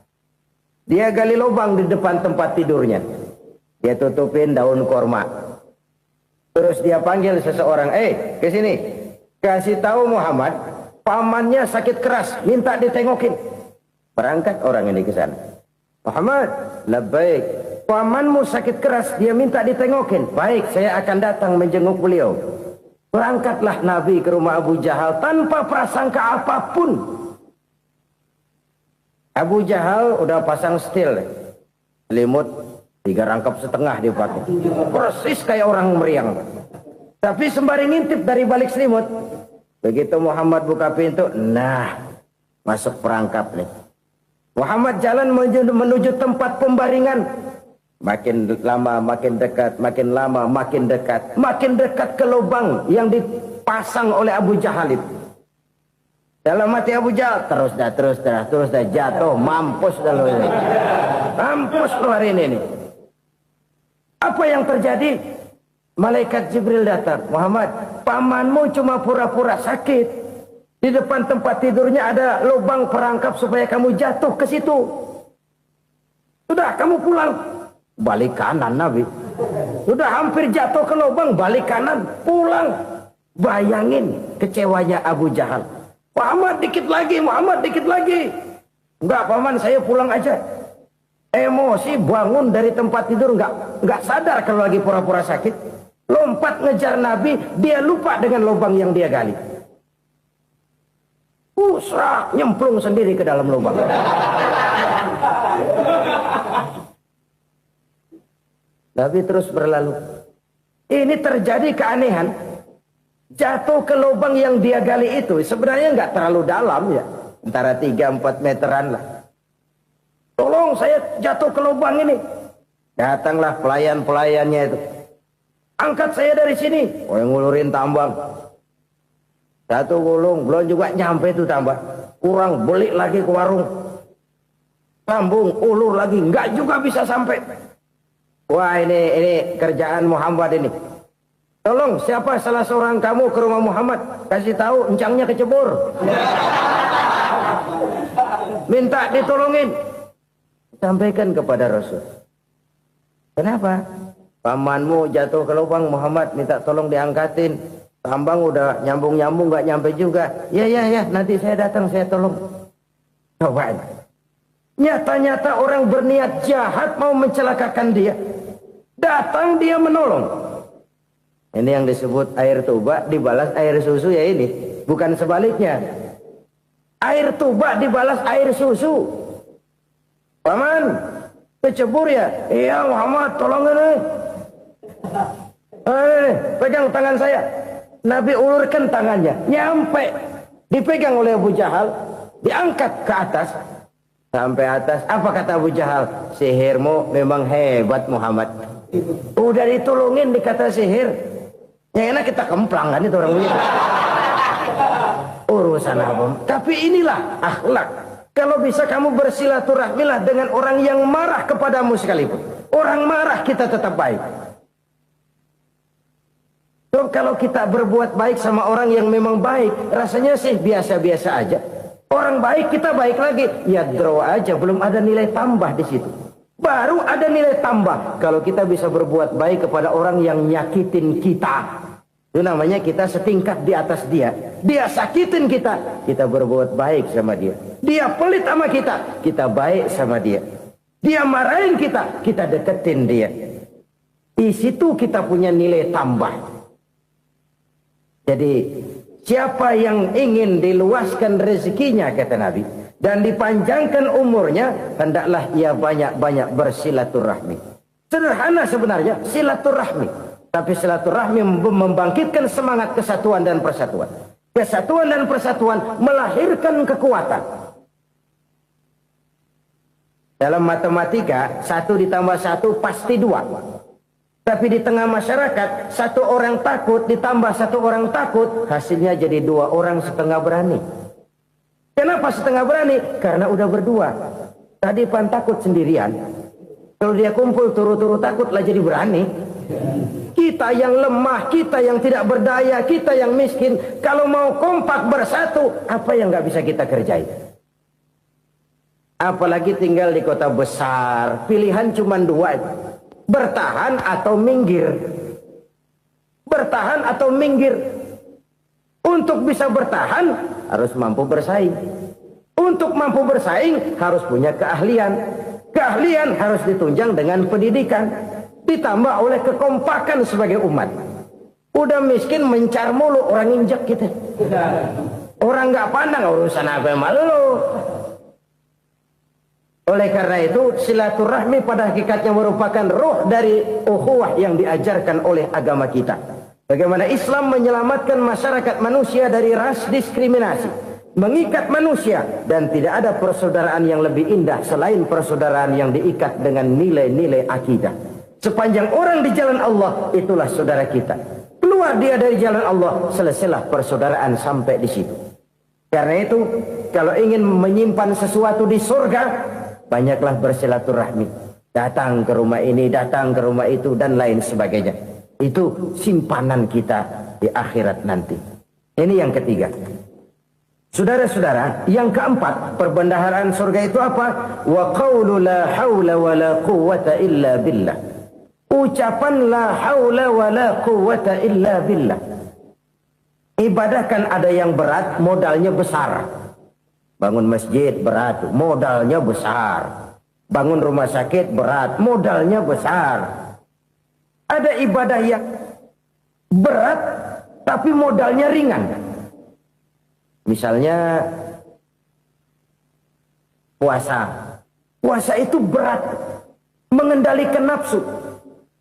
Dia gali lubang di depan tempat tidurnya. Dia tutupin daun korma. Terus dia panggil seseorang, ke sini. Kasih tahu Muhammad, pamannya sakit keras, minta ditengokin. Berangkat orang ini ke sana. Muhammad, labbaik. Pamanmu sakit keras, dia minta ditengokin. Baik, saya akan datang menjenguk beliau. Berangkatlah Nabi ke rumah Abu Jahal tanpa prasangka apapun. Abu Jahal udah pasang setil, selimut 3 rangkap setengah dipakai. Persis kayak orang meriang. Tapi sembari ngintip dari balik selimut, begitu Muhammad buka pintu, nah, masuk perangkap nih. Muhammad jalan menuju tempat pembaringan. Makin lama makin dekat, makin lama makin dekat. Makin dekat ke lubang yang dipasang oleh Abu Jahal itu. Dalam hati Abu Jahal, terus dah jatuh, mampus dah lo ini. Mampus lo hari ini. Apa yang terjadi? Malaikat Jibril datang. Muhammad, pamanmu cuma pura-pura sakit. Di depan tempat tidurnya ada lubang perangkap supaya kamu jatuh ke situ. Sudah, kamu pulang. Balik kanan Nabi. Sudah hampir jatuh ke lubang, balik kanan, pulang. Bayangin kecewanya Abu Jahal. Muhammad dikit lagi, Muhammad dikit lagi. Enggak paman, saya pulang aja. Emosi bangun dari tempat tidur, enggak sadar kalau lagi pura-pura sakit. Lompat ngejar Nabi, dia lupa dengan lubang yang dia gali. Serak, nyemplung sendiri ke dalam lubang. Nabi terus berlalu. Ini terjadi keanehan. Jatuh ke lubang yang dia gali itu sebenarnya nggak terlalu dalam ya, antara 3-4 meteran lah. Tolong saya jatuh ke lubang ini. Datanglah pelayan-pelayannya itu. Angkat saya dari sini. Oh, yang ngulurin tambang. Satu gulung, belum juga nyampe itu tambang. Kurang, beli lagi ke warung. Sambung, ulur lagi, nggak juga bisa sampai. Wah, ini kerjaan Muhammad ini. Tolong, siapa salah seorang kamu ke rumah Muhammad? Kasih tahu, encangnya kecebur. Minta ditolongin. Sampaikan kepada Rasul. Kenapa? Pamanmu jatuh ke lubang, Muhammad minta tolong diangkatin. Tambang udah nyambung-nyambung nggak nyampe juga. Ya, nanti saya datang, saya tolong. Coba. Nyata-nyata orang berniat jahat mau mencelakakan dia. Datang dia menolong. Ini yang disebut air tuba dibalas air susu ya ini. Bukan sebaliknya. Air tuba dibalas air susu. Paman, kecebur ya? Iya Muhammad, tolongin nih. Pegang tangan saya. Nabi ulurkan tangannya. Nyampe. Dipegang oleh Abu Jahal. Diangkat ke atas. Sampai atas. Apa kata Abu Jahal? Sihirmu memang hebat Muhammad. Udah ditolongin dikata sihir. Yang enak kita kemplang kan itu orang begitu. Urusan apa? Tapi inilah akhlak. Kalau bisa kamu bersilaturahmilah dengan orang yang marah kepadamu sekalipun. Orang marah kita tetap baik. So, kalau kita berbuat baik sama orang yang memang baik, rasanya sih biasa-biasa aja. Orang baik kita baik lagi. Ya draw aja, belum ada nilai tambah di situ. Baru ada nilai tambah kalau kita bisa berbuat baik kepada orang yang nyakitin kita. Itu namanya kita setingkat di atas dia. Dia sakitin kita, kita berbuat baik sama dia. Dia pelit sama kita baik sama dia. Dia marahin kita deketin dia. Di situ kita punya nilai tambah. Jadi siapa yang ingin diluaskan rezekinya kata Nabi dan dipanjangkan umurnya, hendaklah ia banyak-banyak bersilaturahmi. Sederhana sebenarnya silaturahmi. Tapi silaturahmi membangkitkan semangat kesatuan dan persatuan. Kesatuan dan persatuan melahirkan kekuatan. Dalam matematika, 1 ditambah 1 pasti 2. Tapi di tengah masyarakat, 1 orang takut ditambah 1 orang takut, hasilnya jadi 2 orang setengah berani. Kenapa setengah berani? Karena udah berdua. Tadi pan takut sendirian. Kalau dia kumpul turu-turu takut lah jadi berani. Kita yang lemah, kita yang tidak berdaya, kita yang miskin, kalau mau kompak bersatu, apa yang nggak bisa kita kerjain? Apalagi tinggal di kota besar, pilihan cuma 2, bertahan atau minggir. Bertahan atau minggir. Untuk bisa bertahan harus mampu bersaing. Untuk mampu bersaing harus punya keahlian. Keahlian harus ditunjang dengan pendidikan. Ditambah oleh kekompakan sebagai umat. Udah miskin mencar mulu, orang injek kita. Orang nggak pandang urusan apa malu. Oleh karena itu silaturahmi pada hakikatnya merupakan roh dari ukhuwah yang diajarkan oleh agama kita. Bagaimana Islam menyelamatkan masyarakat manusia dari ras diskriminasi, mengikat manusia, dan tidak ada persaudaraan yang lebih indah selain persaudaraan yang diikat dengan nilai-nilai akidah. Sepanjang orang di jalan Allah, itulah saudara kita. Keluar dia dari jalan Allah, selesailah persaudaraan sampai di situ. Karena itu, kalau ingin menyimpan sesuatu di surga, banyaklah bersilaturahmi. Datang ke rumah ini, datang ke rumah itu, dan lain sebagainya. Itu simpanan kita di akhirat nanti. Ini yang ketiga. Saudara-saudara, yang keempat, perbendaharaan surga itu apa? Wa qawlu la hawla wa la quwwata illa billah. Ucapan la haula wa la quwwata illa billah. Ibadah kan ada yang berat, modalnya besar. Bangun masjid berat, modalnya besar. Bangun rumah sakit berat, modalnya besar. Ada ibadah yang berat, tapi modalnya ringan. Misalnya puasa. Puasa itu berat, mengendalikan nafsu.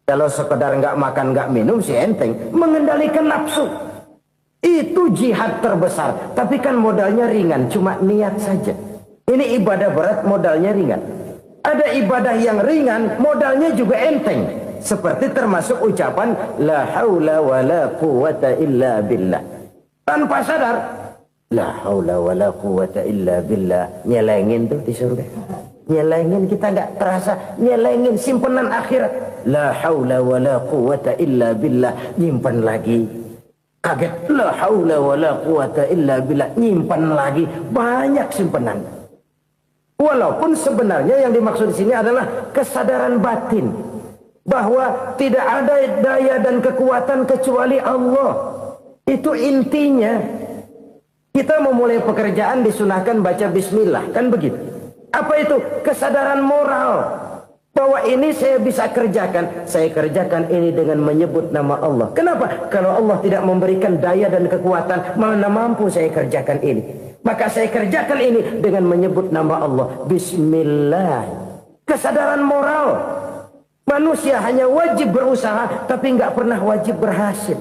Kalau sekedar nggak makan nggak minum sih enteng, mengendalikan nafsu itu jihad terbesar. Tapi kan modalnya ringan, cuma niat saja. Ini ibadah berat, modalnya ringan. Ada ibadah yang ringan, modalnya juga enteng. Seperti termasuk ucapan la haula wa la quwwata illa billah. Tanpa sadar, la haula wa la quwwata illa billah, nyelengin tuh di surga. Nyelengin, kita nggak terasa, nyelengin simpenan akhirat. La haula wa la quwwata illa billah, nyimpan lagi. Kaget, la haula wa la quwwata illa billah, nyimpan lagi. Banyak simpanan. Walaupun sebenarnya yang dimaksud di sini adalah kesadaran batin bahwa tidak ada daya dan kekuatan kecuali Allah. Itu intinya. Kita memulai pekerjaan disunahkan baca bismillah, kan begitu. Apa itu? Kesadaran moral. Bahwa ini saya bisa kerjakan. Saya kerjakan ini dengan menyebut nama Allah. Kenapa? Kalau Allah tidak memberikan daya dan kekuatan, mana mampu saya kerjakan ini. Maka saya kerjakan ini dengan menyebut nama Allah. Bismillah. Kesadaran moral. Manusia hanya wajib berusaha, tapi nggak pernah wajib berhasil.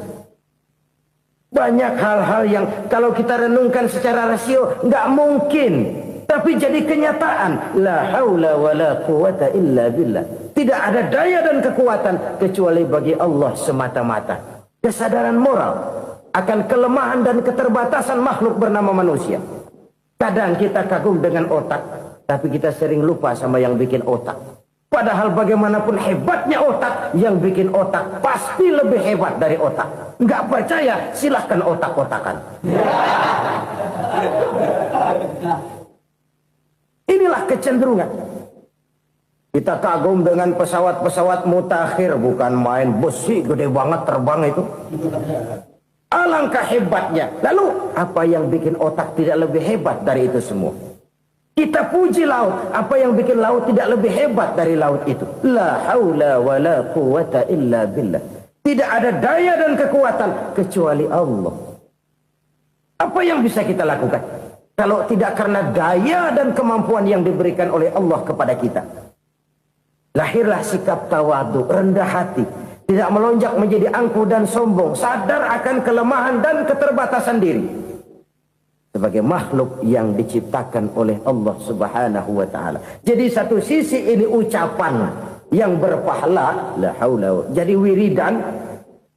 Banyak hal-hal yang kalau kita renungkan secara rasio nggak mungkin. Tapi jadi kenyataan. La haula wa la quwata illa billah. Tidak ada daya dan kekuatan kecuali bagi Allah semata-mata. Kesadaran moral akan kelemahan dan keterbatasan makhluk bernama manusia. Kadang kita kagum dengan otak, tapi kita sering lupa sama yang bikin otak. Padahal bagaimanapun hebatnya otak, yang bikin otak pasti lebih hebat dari otak. Nggak percaya, silahkan otak-otakan. Inilah kecenderungan. Kita kagum dengan pesawat-pesawat mutakhir, bukan main, besi gede banget terbang itu. Alangkah hebatnya. Lalu apa yang bikin otak tidak lebih hebat dari itu semua? Kita puji laut, apa yang bikin laut tidak lebih hebat dari laut itu? La haula wa la quwata illa billah. Tidak ada daya dan kekuatan kecuali Allah. Apa yang bisa kita lakukan kalau tidak karena daya dan kemampuan yang diberikan oleh Allah kepada kita? Lahirlah sikap tawadu, rendah hati, tidak melonjak menjadi angkuh dan sombong, sadar akan kelemahan dan keterbatasan diri. Sebagai makhluk yang diciptakan oleh Allah Subhanahu wa ta'ala. Jadi satu sisi ini ucapan yang berpahala, la haula, jadi wiridan.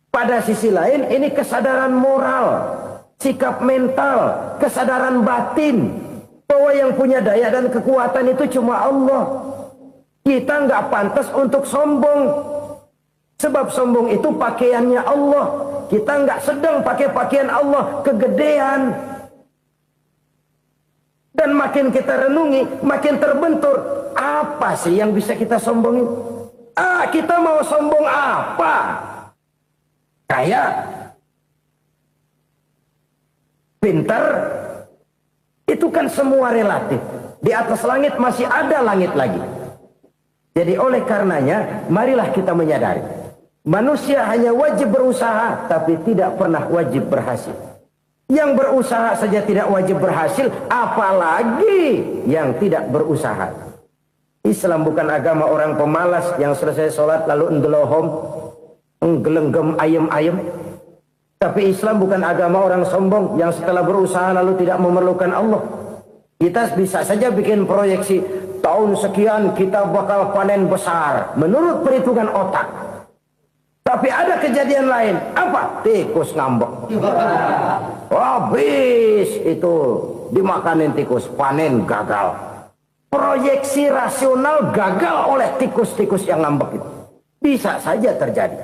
Pada sisi lain ini kesadaran moral, sikap mental, kesadaran batin, bahwa yang punya daya dan kekuatan itu cuma Allah. Kita nggak pantas untuk sombong, sebab sombong itu pakaiannya Allah. Kita nggak sedang pakai pakaian Allah, kegedean. Dan makin kita renungi, makin terbentur. Apa sih yang bisa kita sombongin? Kita mau sombong apa? Kaya, pintar, itu kan semua relatif. Di atas langit masih ada langit lagi. Jadi oleh karenanya, marilah kita menyadari. Manusia hanya wajib berusaha, tapi tidak pernah wajib berhasil. Yang berusaha saja tidak wajib berhasil, apalagi yang tidak berusaha. Islam bukan agama orang pemalas yang selesai sholat lalu endelohom, nggelenggem ayem-ayem. Tapi Islam bukan agama orang sombong yang setelah berusaha lalu tidak memerlukan Allah. Kita bisa saja bikin proyeksi, tahun sekian kita bakal panen besar menurut perhitungan otak. Tapi ada kejadian lain. Apa? Tikus ngambek. Habis itu dimakanin tikus, panen gagal. Proyeksi rasional gagal oleh tikus-tikus yang ngambek itu. Bisa saja terjadi.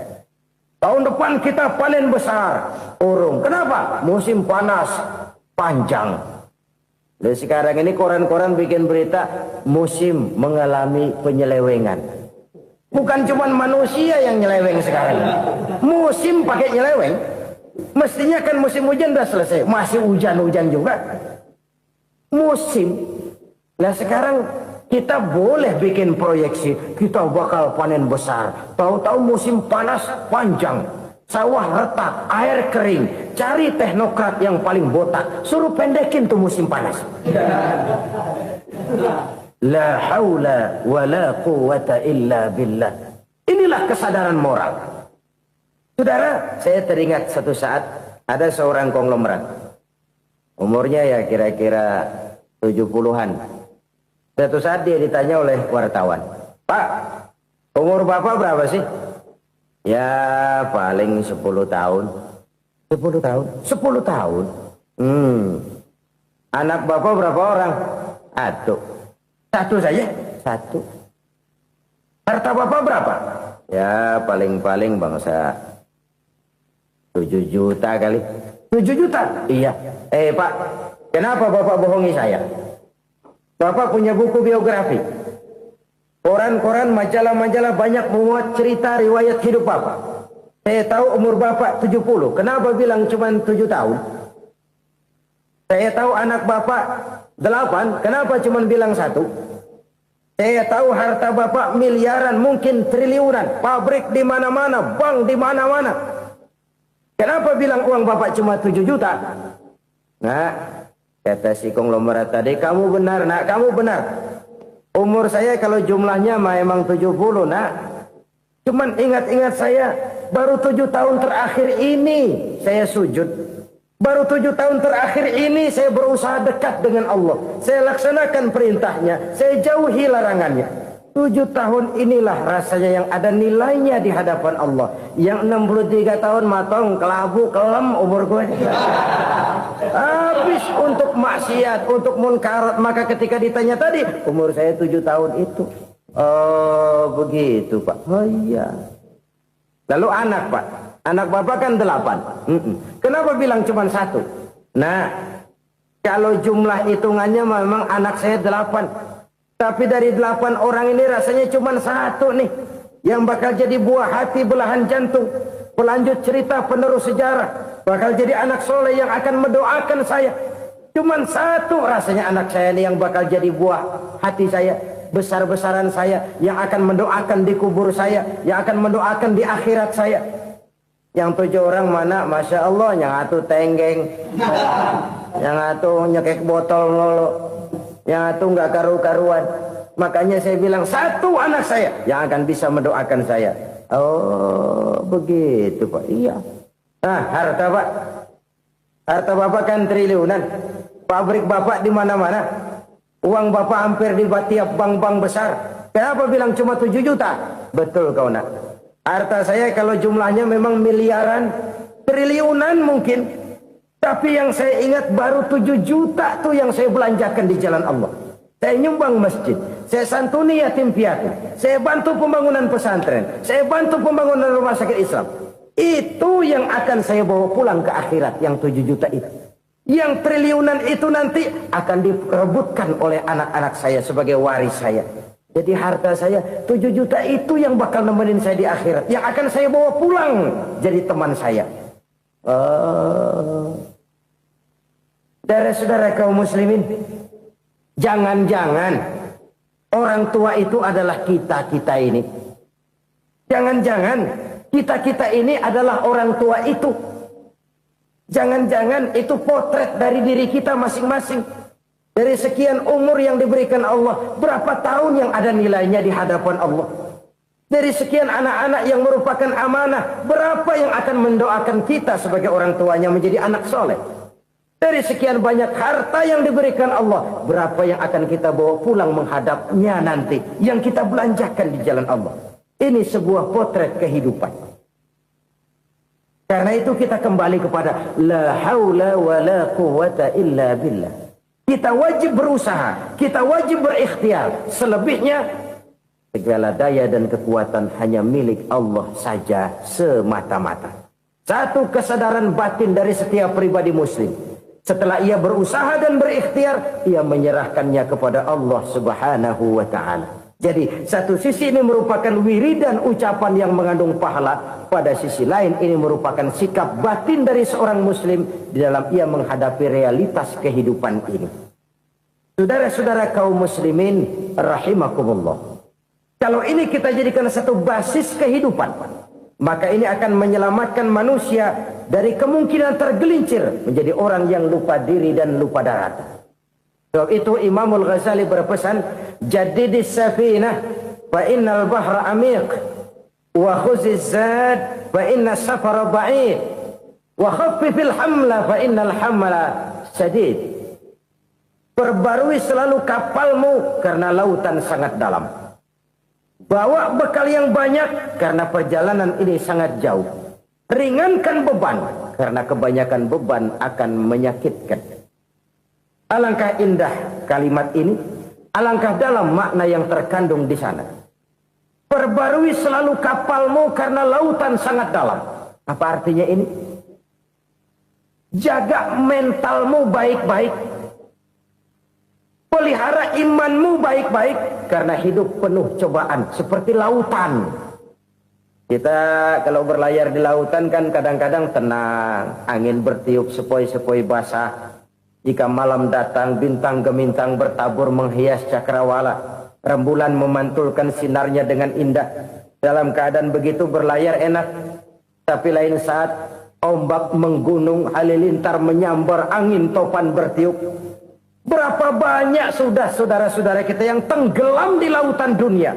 Tahun depan kita panen besar, urung. Kenapa? Musim panas panjang. Dan sekarang ini koran-koran bikin berita musim mengalami penyelewengan. Bukan cuma manusia yang nyeleweng sekarang. Musim pakai nyeleweng. Mestinya kan musim hujan udah selesai. Masih hujan-hujan juga. Musim. Nah sekarang kita boleh bikin proyeksi. Kita bakal panen besar. Tahu-tahu musim panas panjang. Sawah retak, air kering. Cari teknokrat yang paling botak. Suruh pendekin tuh musim panas. La haula wa la quwata illa billah. Inilah kesadaran moral. Saudara, saya teringat satu saat ada seorang konglomerat. Umurnya ya kira-kira 70-an. Satu saat dia ditanya oleh wartawan, "Pak, umur Bapak berapa sih?" "Ya paling 10 tahun." 10 tahun? 10 tahun? Anak Bapak berapa orang? Satu saja? Satu. Harta Bapak berapa? Ya paling-paling bangsa 7 juta kali. 7 juta? Iya. Pak, kenapa Bapak bohongi saya? Bapak punya buku biografi. Koran-koran, majalah-majalah banyak memuat cerita riwayat hidup Bapak. Saya tahu umur Bapak 70. Kenapa bilang cuma 7 tahun? Saya tahu anak Bapak 8. Kenapa cuma bilang 1? Saya tahu harta bapak miliaran, mungkin triliunan, pabrik di mana-mana, bank di mana-mana. Kenapa bilang uang bapak cuma 7 juta? Nah, kata si konglomerat tadi, kamu benar nak, kamu benar. Umur saya kalau jumlahnya memang 70 nak. Cuman ingat-ingat saya, baru 7 tahun terakhir ini saya sujud. Baru 7 tahun terakhir ini saya berusaha dekat dengan Allah. Saya laksanakan perintahnya, saya jauhi larangannya. 7 tahun inilah rasanya yang ada nilainya di hadapan Allah. Yang 63 tahun matong, kelabu, kelam umur gue. Habis untuk maksiat, untuk munkarat. Maka ketika ditanya tadi, umur saya 7 tahun itu. Oh begitu Pak. Oh iya. Lalu anak Pak. Anak bapak kan 8. Kenapa bilang cuma 1? Nah, kalau jumlah hitungannya memang anak saya 8. Tapi dari 8 orang ini rasanya cuma 1 nih. Yang bakal jadi buah hati, belahan jantung. Pelanjut cerita, penerus sejarah. Bakal jadi anak soleh yang akan mendoakan saya. Cuma 1 rasanya anak saya ini yang bakal jadi buah hati saya. Besar-besaran saya. Yang akan mendoakan di kubur saya. Yang akan mendoakan di akhirat saya. Yang 7 orang mana, Masya Allah, yang atuh tenggeng, yang atuh nyekek botol lolo, yang atuh nggak karu-karuan. Makanya saya bilang 1 anak saya yang akan bisa mendoakan saya. Oh begitu Pak. Iya. Nah harta Pak, harta bapak kan triliunan, pabrik bapak di mana-mana, uang bapak hampir di tiap bank-bank besar. Kenapa bilang cuma 7 juta? Betul kau nak. Harta saya kalau jumlahnya memang miliaran, triliunan mungkin. Tapi yang saya ingat baru 7 juta tuh yang saya belanjakan di jalan Allah. Saya nyumbang masjid, saya santuni yatim piatu, saya bantu pembangunan pesantren, saya bantu pembangunan rumah sakit Islam. Itu yang akan saya bawa pulang ke akhirat, yang 7 juta itu. Yang triliunan itu nanti akan diperebutkan oleh anak-anak saya sebagai waris saya. Jadi harta saya 7 juta itu yang bakal nemenin saya di akhirat. Yang akan saya bawa pulang jadi teman saya. Saudara-saudara kaum muslimin, jangan-jangan orang tua itu adalah kita-kita ini. Jangan-jangan kita-kita ini adalah orang tua itu. Jangan-jangan itu potret dari diri kita masing-masing. Dari sekian umur yang diberikan Allah, berapa tahun yang ada nilainya di hadapan Allah? Dari sekian anak-anak yang merupakan amanah, berapa yang akan mendoakan kita sebagai orang tuanya menjadi anak soleh? Dari sekian banyak harta yang diberikan Allah, berapa yang akan kita bawa pulang menghadapnya nanti, yang kita belanjakan di jalan Allah? Ini sebuah potret kehidupan. Karena itu kita kembali kepada la haula wa la quwwata illa billah. Kita wajib berusaha, kita wajib berikhtiar. Selebihnya, segala daya dan kekuatan hanya milik Allah saja semata-mata. Satu kesadaran batin dari setiap pribadi muslim. Setelah ia berusaha dan berikhtiar, ia menyerahkannya kepada Allah Subhanahu wa ta'ala. Jadi, satu sisi ini merupakan wiridan ucapan yang mengandung pahala. Pada sisi lain, ini merupakan sikap batin dari seorang muslim di dalam ia menghadapi realitas kehidupan ini. Saudara-saudara kaum muslimin rahimakumullah. Kalau ini kita jadikan satu basis kehidupan, maka ini akan menyelamatkan manusia dari kemungkinan tergelincir menjadi orang yang lupa diri dan lupa darat. Sebab itu Imamul Ghazali berpesan, jadidis safinah fa innal bahra amiq wa khuziz zad fa inna safara ba'id wa khaffifil hamla fa innal hamla sadid. Perbarui selalu kapalmu karena lautan sangat dalam. Bawa bekal yang banyak karena perjalanan ini sangat jauh. Ringankan beban karena kebanyakan beban akan menyakitkan. Alangkah indah kalimat ini, alangkah dalam makna yang terkandung di sana. Perbarui selalu kapalmu karena lautan sangat dalam. Apa artinya ini? Jaga mentalmu baik-baik. Pelihara imanmu baik-baik karena hidup penuh cobaan seperti lautan. Kita kalau berlayar di lautan kan kadang-kadang tenang, angin bertiup sepoi-sepoi basah. Jika malam datang bintang gemintang bertabur menghias cakrawala. Rembulan memantulkan sinarnya dengan indah. Dalam keadaan begitu berlayar enak. Tapi lain saat ombak menggunung, halilintar menyambar, angin topan bertiup. Berapa banyak sudah saudara-saudara kita yang tenggelam di lautan dunia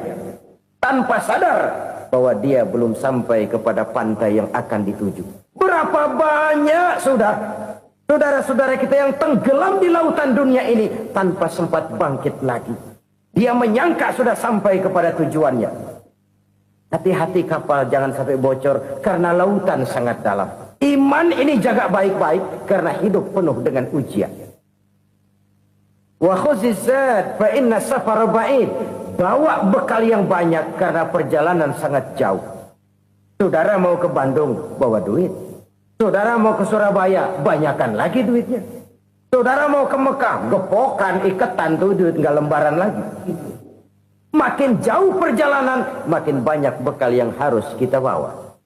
tanpa sadar bahwa dia belum sampai kepada pantai yang akan dituju. Berapa banyak sudah saudara-saudara kita yang tenggelam di lautan dunia ini tanpa sempat bangkit lagi. Dia menyangka sudah sampai kepada tujuannya. Hati-hati kapal jangan sampai bocor karena lautan sangat dalam. Iman ini jaga baik-baik karena hidup penuh dengan ujian. Wa khuzizat fa inna safar ba'id. Bawa bekal yang banyak karena perjalanan sangat jauh. Saudara mau ke Bandung, bawa duit. Saudara mau ke Surabaya, banyakan lagi duitnya. Saudara mau ke Mekah, gepokan, iketan tuh duit nggak lembaran lagi. Makin jauh perjalanan, makin banyak bekal yang harus kita bawa.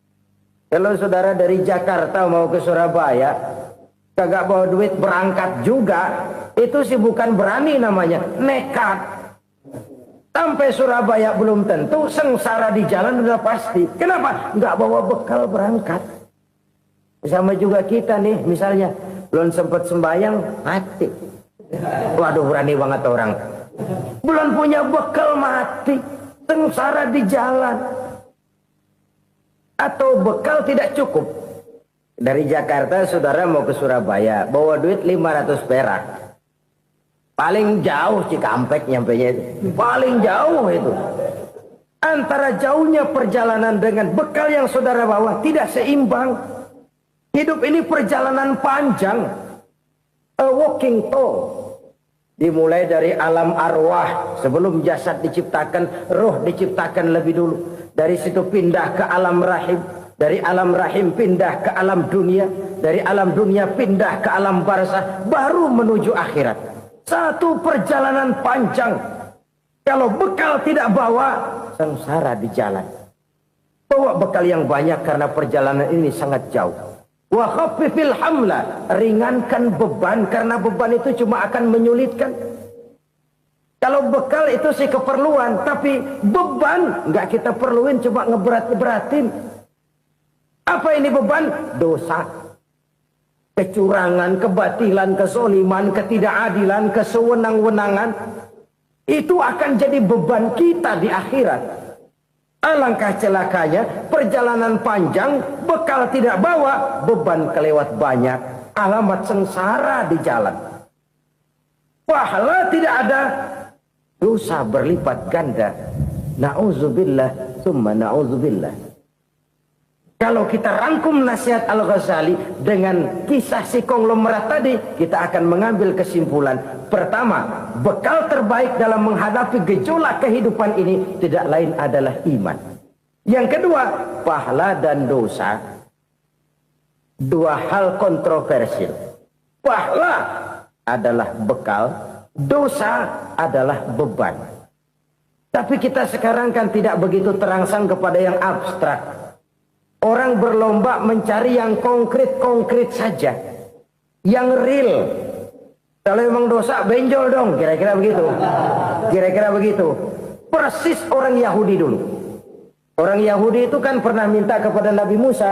Kalau saudara dari Jakarta mau ke Surabaya, kagak bawa duit berangkat juga, itu sih bukan berani namanya, nekat. Sampai Surabaya belum tentu, sengsara di jalan udah pasti. Kenapa? Nggak bawa bekal berangkat. Sama juga kita nih, misalnya belum sempat sembahyang, mati. Waduh, berani banget orang. Belum punya bekal, mati. Sengsara di jalan. Atau bekal tidak cukup. Dari Jakarta saudara mau ke Surabaya, bawa duit 500 perak. Paling jauh Cikampek nyampenya itu. Paling jauh itu. Antara jauhnya perjalanan dengan bekal yang saudara bawa tidak seimbang. Hidup ini perjalanan panjang. A walking tour. Dimulai dari alam arwah. Sebelum jasad diciptakan, roh diciptakan lebih dulu. Dari situ pindah ke alam rahim. Dari alam rahim pindah ke alam dunia. Dari alam dunia pindah ke alam barzah. Baru menuju akhirat. Satu perjalanan panjang. Kalau bekal tidak bawa, sengsara di jalan. Bawa bekal yang banyak karena perjalanan ini sangat jauh. Wa khaffifil hamla, ringankan beban karena beban itu cuma akan menyulitkan. Kalau bekal itu sih keperluan, tapi beban nggak kita perluin, cuma ngeberat-beratin. Apa ini beban? Dosa. Kecurangan, kebatilan, kesoliman, ketidakadilan, kesewenang-wenangan. Itu akan jadi beban kita di akhirat. Alangkah celakanya, perjalanan panjang, bekal tidak bawa, beban kelewat banyak. Alamat sengsara di jalan. Pahala tidak ada, dosa berlipat ganda. Na'udzubillah, summa na'udzubillah. Kalau kita rangkum nasihat Al-Ghazali dengan kisah si konglomerat tadi, kita akan mengambil kesimpulan. Pertama, bekal terbaik dalam menghadapi gejolak kehidupan ini tidak lain adalah iman. Yang kedua, pahala dan dosa. Dua hal kontroversial. Pahala adalah bekal, dosa adalah beban. Tapi kita sekarang kan tidak begitu terangsang kepada yang abstrak. Orang berlomba mencari yang konkret-konkret saja. Yang real. Kalau memang dosa, benjol dong. Kira-kira begitu. Kira-kira begitu. Persis orang Yahudi dulu. Orang Yahudi itu kan pernah minta kepada Nabi Musa.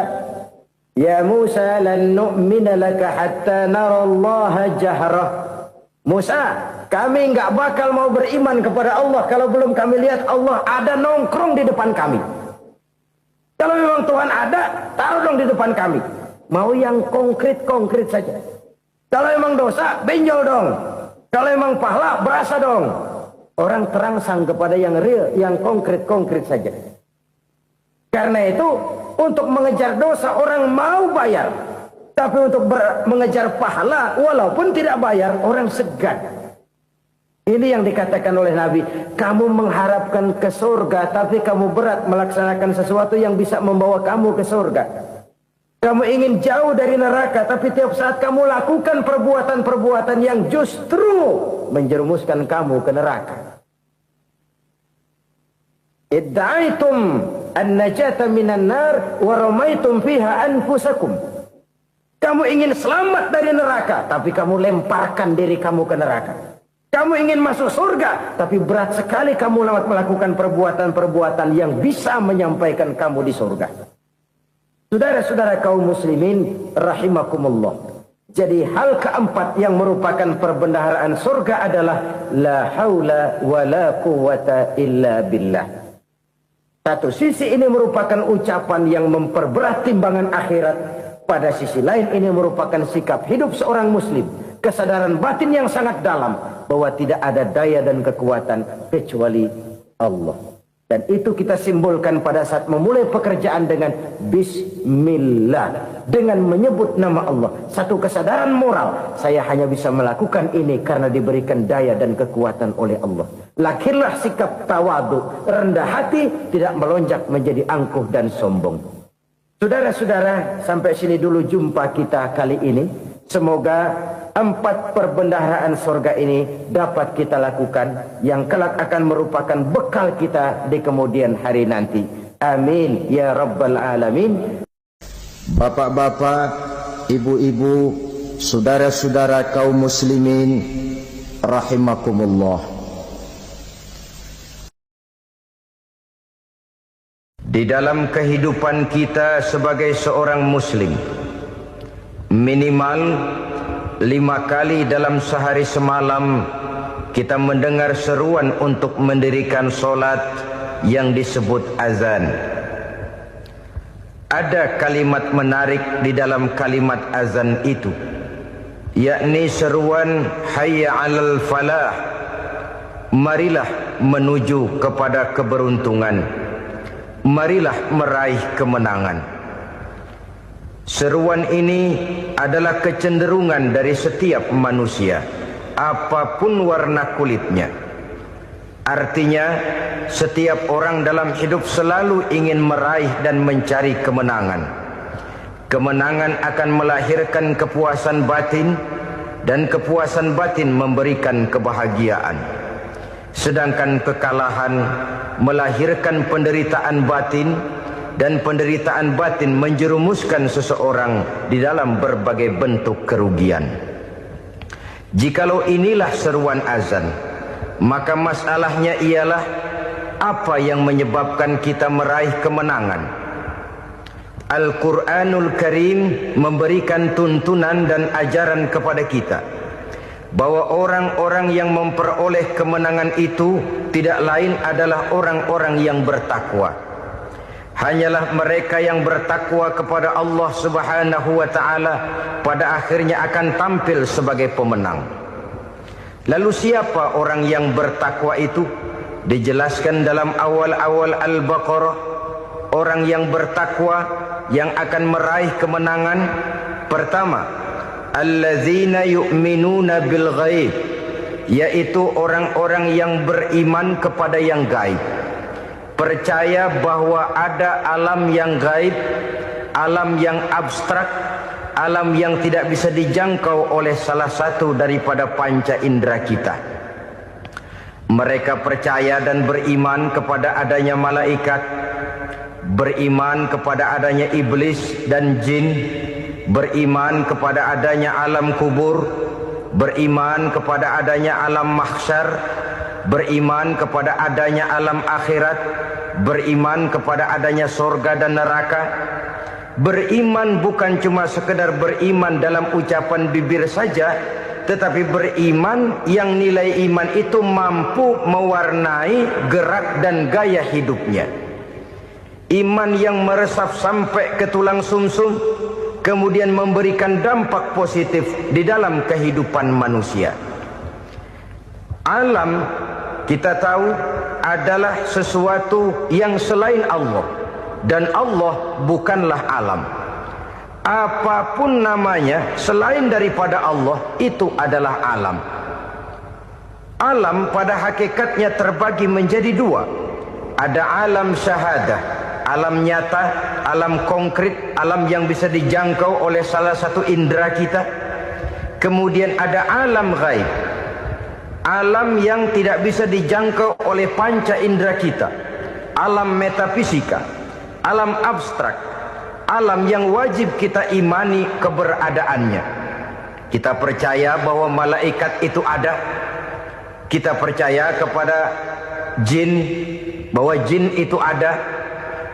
Ya Musa, lan nu'mina laka hatta narallaha jahrah. Musa, kami nggak bakal mau beriman kepada Allah kalau belum kami lihat Allah ada nongkrong di depan kami. Kalau memang Tuhan ada, taruh dong di depan kami. Mau yang konkret-konkret saja. Kalau memang dosa, benjol dong. Kalau memang pahala, berasa dong. Orang terangsang kepada yang real, yang konkret-konkret saja. Karena itu, untuk mengejar dosa, orang mau bayar. Tapi untuk mengejar pahala, walaupun tidak bayar, orang segan. Ini yang dikatakan oleh Nabi, kamu mengharapkan ke surga, tapi kamu berat melaksanakan sesuatu yang bisa membawa kamu ke surga. Kamu ingin jauh dari neraka, tapi tiap saat kamu lakukan perbuatan-perbuatan yang justru menjerumuskan kamu ke neraka. Idda'aitum an-najata minan nar wa ramaitum fiha anfusakum. Kamu ingin selamat dari neraka, tapi kamu lemparkan diri kamu ke neraka. Kamu ingin masuk surga, tapi berat sekali kamu melakukan perbuatan-perbuatan yang bisa menyampaikan kamu di surga. Saudara-saudara kaum muslimin rahimakumullah. Jadi hal keempat yang merupakan perbendaharaan surga adalah la haula wa la quwata illa billah. Satu sisi ini merupakan ucapan yang memperberat timbangan akhirat. Pada sisi lain ini merupakan sikap hidup seorang muslim. Kesadaran batin yang sangat dalam bahwa tidak ada daya dan kekuatan kecuali Allah. Dan itu kita simbolkan pada saat memulai pekerjaan dengan Bismillah. Dengan menyebut nama Allah. Satu kesadaran moral. Saya hanya bisa melakukan ini karena diberikan daya dan kekuatan oleh Allah. Lahirlah sikap tawadu, rendah hati, tidak melonjak menjadi angkuh dan sombong. Saudara-saudara, sampai sini dulu jumpa kita kali ini. Semoga 4 perbendaharaan surga ini dapat kita lakukan, yang kelak akan merupakan bekal kita di kemudian hari nanti. Amin ya rabbal alamin. Bapak-bapak, ibu-ibu, saudara-saudara kaum muslimin rahimakumullah. Di dalam kehidupan kita sebagai seorang muslim, minimal 5 kali dalam sehari semalam kita mendengar seruan untuk mendirikan solat yang disebut azan. Ada kalimat menarik di dalam kalimat azan itu, yakni seruan hayya 'alal falah, marilah menuju kepada keberuntungan, marilah meraih kemenangan. Seruan ini adalah kecenderungan dari setiap manusia, apapun warna kulitnya. Artinya, setiap orang dalam hidup selalu ingin meraih dan mencari kemenangan. Kemenangan akan melahirkan kepuasan batin, dan kepuasan batin memberikan kebahagiaan. Sedangkan kekalahan melahirkan penderitaan batin, dan penderitaan batin menjerumuskan seseorang di dalam berbagai bentuk kerugian. Jikalau inilah seruan azan, maka masalahnya ialah apa yang menyebabkan kita meraih kemenangan. Al-Quranul Karim memberikan tuntunan dan ajaran kepada kita bahwa orang-orang yang memperoleh kemenangan itu tidak lain adalah orang-orang yang bertakwa. Hanyalah mereka yang bertakwa kepada Allah Subhanahu wa ta'ala pada akhirnya akan tampil sebagai pemenang. Lalu siapa orang yang bertakwa itu? Dijelaskan dalam awal-awal Al-Baqarah, orang yang bertakwa yang akan meraih kemenangan. Pertama, allazina yu'minuna bil ghaib, yaitu orang-orang yang beriman kepada yang gaib. Percaya bahwa ada alam yang gaib, alam yang abstrak, alam yang tidak bisa dijangkau oleh salah satu daripada panca indera kita. Mereka percaya dan beriman kepada adanya malaikat, beriman kepada adanya iblis dan jin, beriman kepada adanya alam kubur, beriman kepada adanya alam mahsyar, beriman kepada adanya alam akhirat, beriman kepada adanya surga dan neraka. Beriman bukan cuma sekedar beriman dalam ucapan bibir saja, tetapi beriman yang nilai iman itu mampu mewarnai gerak dan gaya hidupnya. Iman yang meresap sampai ke tulang sumsum, kemudian memberikan dampak positif di dalam kehidupan manusia. Alam, kita tahu, adalah sesuatu yang selain Allah, dan Allah bukanlah alam. Apapun namanya selain daripada Allah, itu adalah alam. Alam pada hakikatnya terbagi menjadi 2. Ada alam syahadah, alam nyata, alam konkret, alam yang bisa dijangkau oleh salah satu indera kita. Kemudian ada alam ghaib, alam yang tidak bisa dijangkau oleh panca indera kita, alam metafisika, alam abstrak, alam yang wajib kita imani keberadaannya. Kita percaya bahwa malaikat itu ada, Kita percaya kepada jin, bahwa jin itu ada.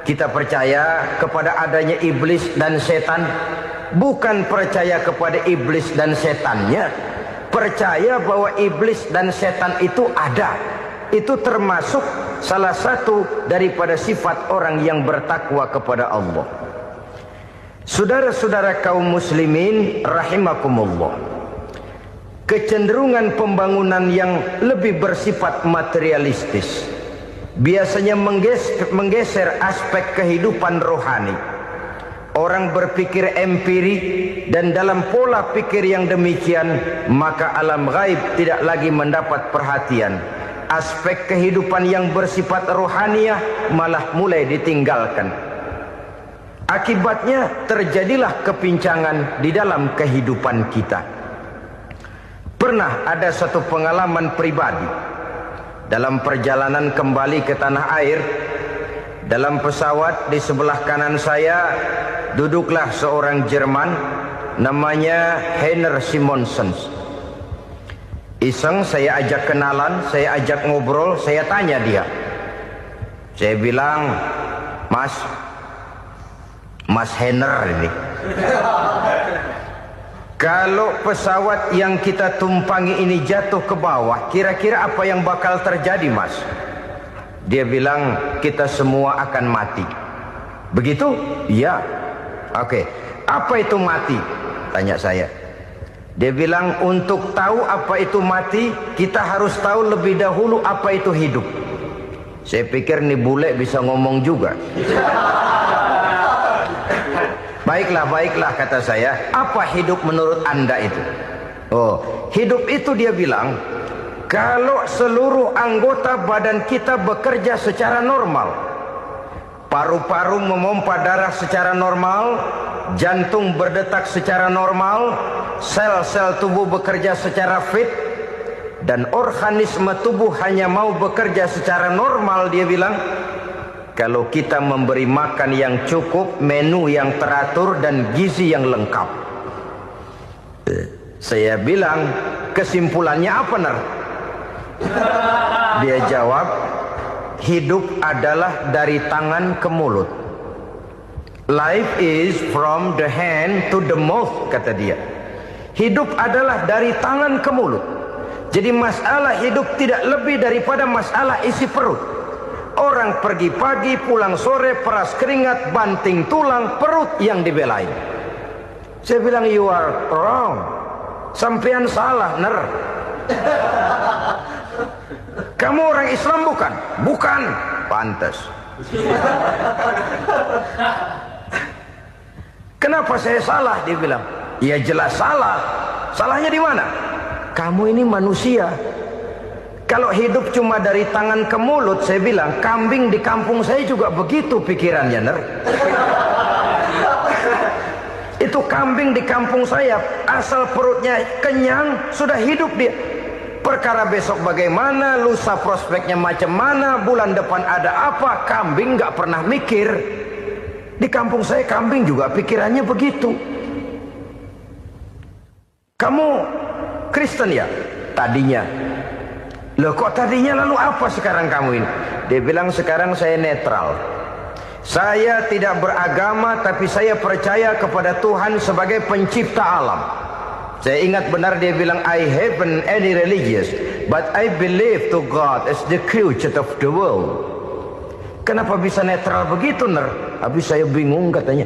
Kita percaya kepada adanya iblis dan setan. Bukan percaya kepada iblis dan setannya, percaya bahwa iblis dan setan itu ada. Itu termasuk salah satu daripada sifat orang yang bertakwa kepada Allah. Saudara-saudara kaum muslimin rahimakumullah, kecenderungan pembangunan yang lebih bersifat materialistis biasanya menggeser aspek kehidupan rohani. Orang berpikir empiri, dan dalam pola pikir yang demikian maka alam gaib tidak lagi mendapat perhatian. Aspek kehidupan yang bersifat rohaniah malah mulai ditinggalkan. Akibatnya terjadilah kepincangan di dalam kehidupan kita. Pernah ada satu pengalaman pribadi dalam perjalanan kembali ke tanah air. Dalam pesawat di sebelah kanan saya duduklah seorang Jerman namanya Heiner Simonsen. Iseng saya ajak kenalan, saya ajak ngobrol, saya tanya dia. Saya bilang, Mas Heiner ini, kalau pesawat yang kita tumpangi ini jatuh ke bawah, kira-kira apa yang bakal terjadi, Mas? Dia bilang, kita semua akan mati. Begitu? Iya. Oke. Apa itu mati? Tanya saya. Dia bilang, untuk tahu apa itu mati, kita harus tahu lebih dahulu apa itu hidup. Saya pikir nih bule bisa ngomong juga. Baiklah kata saya. Apa hidup menurut Anda itu? Oh, hidup itu dia bilang, kalau seluruh anggota badan kita bekerja secara normal, paru-paru memompa darah secara normal, jantung berdetak secara normal, sel-sel tubuh bekerja secara fit, dan organisme tubuh hanya mau bekerja secara normal, dia bilang, kalau kita memberi makan yang cukup, menu yang teratur, dan gizi yang lengkap. Saya bilang, kesimpulannya apa, Ner? Dia jawab, hidup adalah dari tangan ke mulut. Life is from the hand to the mouth, kata dia. Hidup adalah dari tangan ke mulut. Jadi masalah hidup tidak lebih daripada masalah isi perut. Orang pergi pagi, pulang sore, peras keringat, banting tulang, perut yang dibelain. Saya bilang, you are wrong. Sampean salah, Ner. Kamu orang Islam bukan? Bukan. Pantas. Kenapa saya salah? Dia bilang. Ya jelas salah. Salahnya di mana? Kamu ini manusia. Kalau hidup cuma dari tangan ke mulut, saya bilang, kambing di kampung saya juga begitu pikirannya, Ner. Itu kambing di kampung saya, asal perutnya kenyang, sudah hidup dia. Perkara besok bagaimana, lusa prospeknya macam mana, bulan depan ada apa, kambing nggak pernah mikir. Di kampung saya kambing juga pikirannya begitu. Kamu Kristen ya? Tadinya. Loh kok tadinya, lalu apa sekarang kamu ini? Dia bilang, sekarang saya netral. Saya tidak beragama, tapi saya percaya kepada Tuhan sebagai pencipta alam. Saya ingat benar dia bilang, I haven't any religious, but I believe to God as the creator of the world. Kenapa bisa netral begitu, Ner? Habis saya bingung katanya.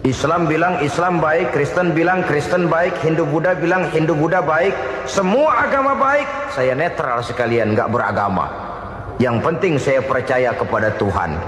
Islam bilang Islam baik, Kristen bilang Kristen baik, Hindu Buddha bilang Hindu Buddha baik. Semua agama baik. Saya netral sekalian, nggak beragama. Yang penting saya percaya kepada Tuhan.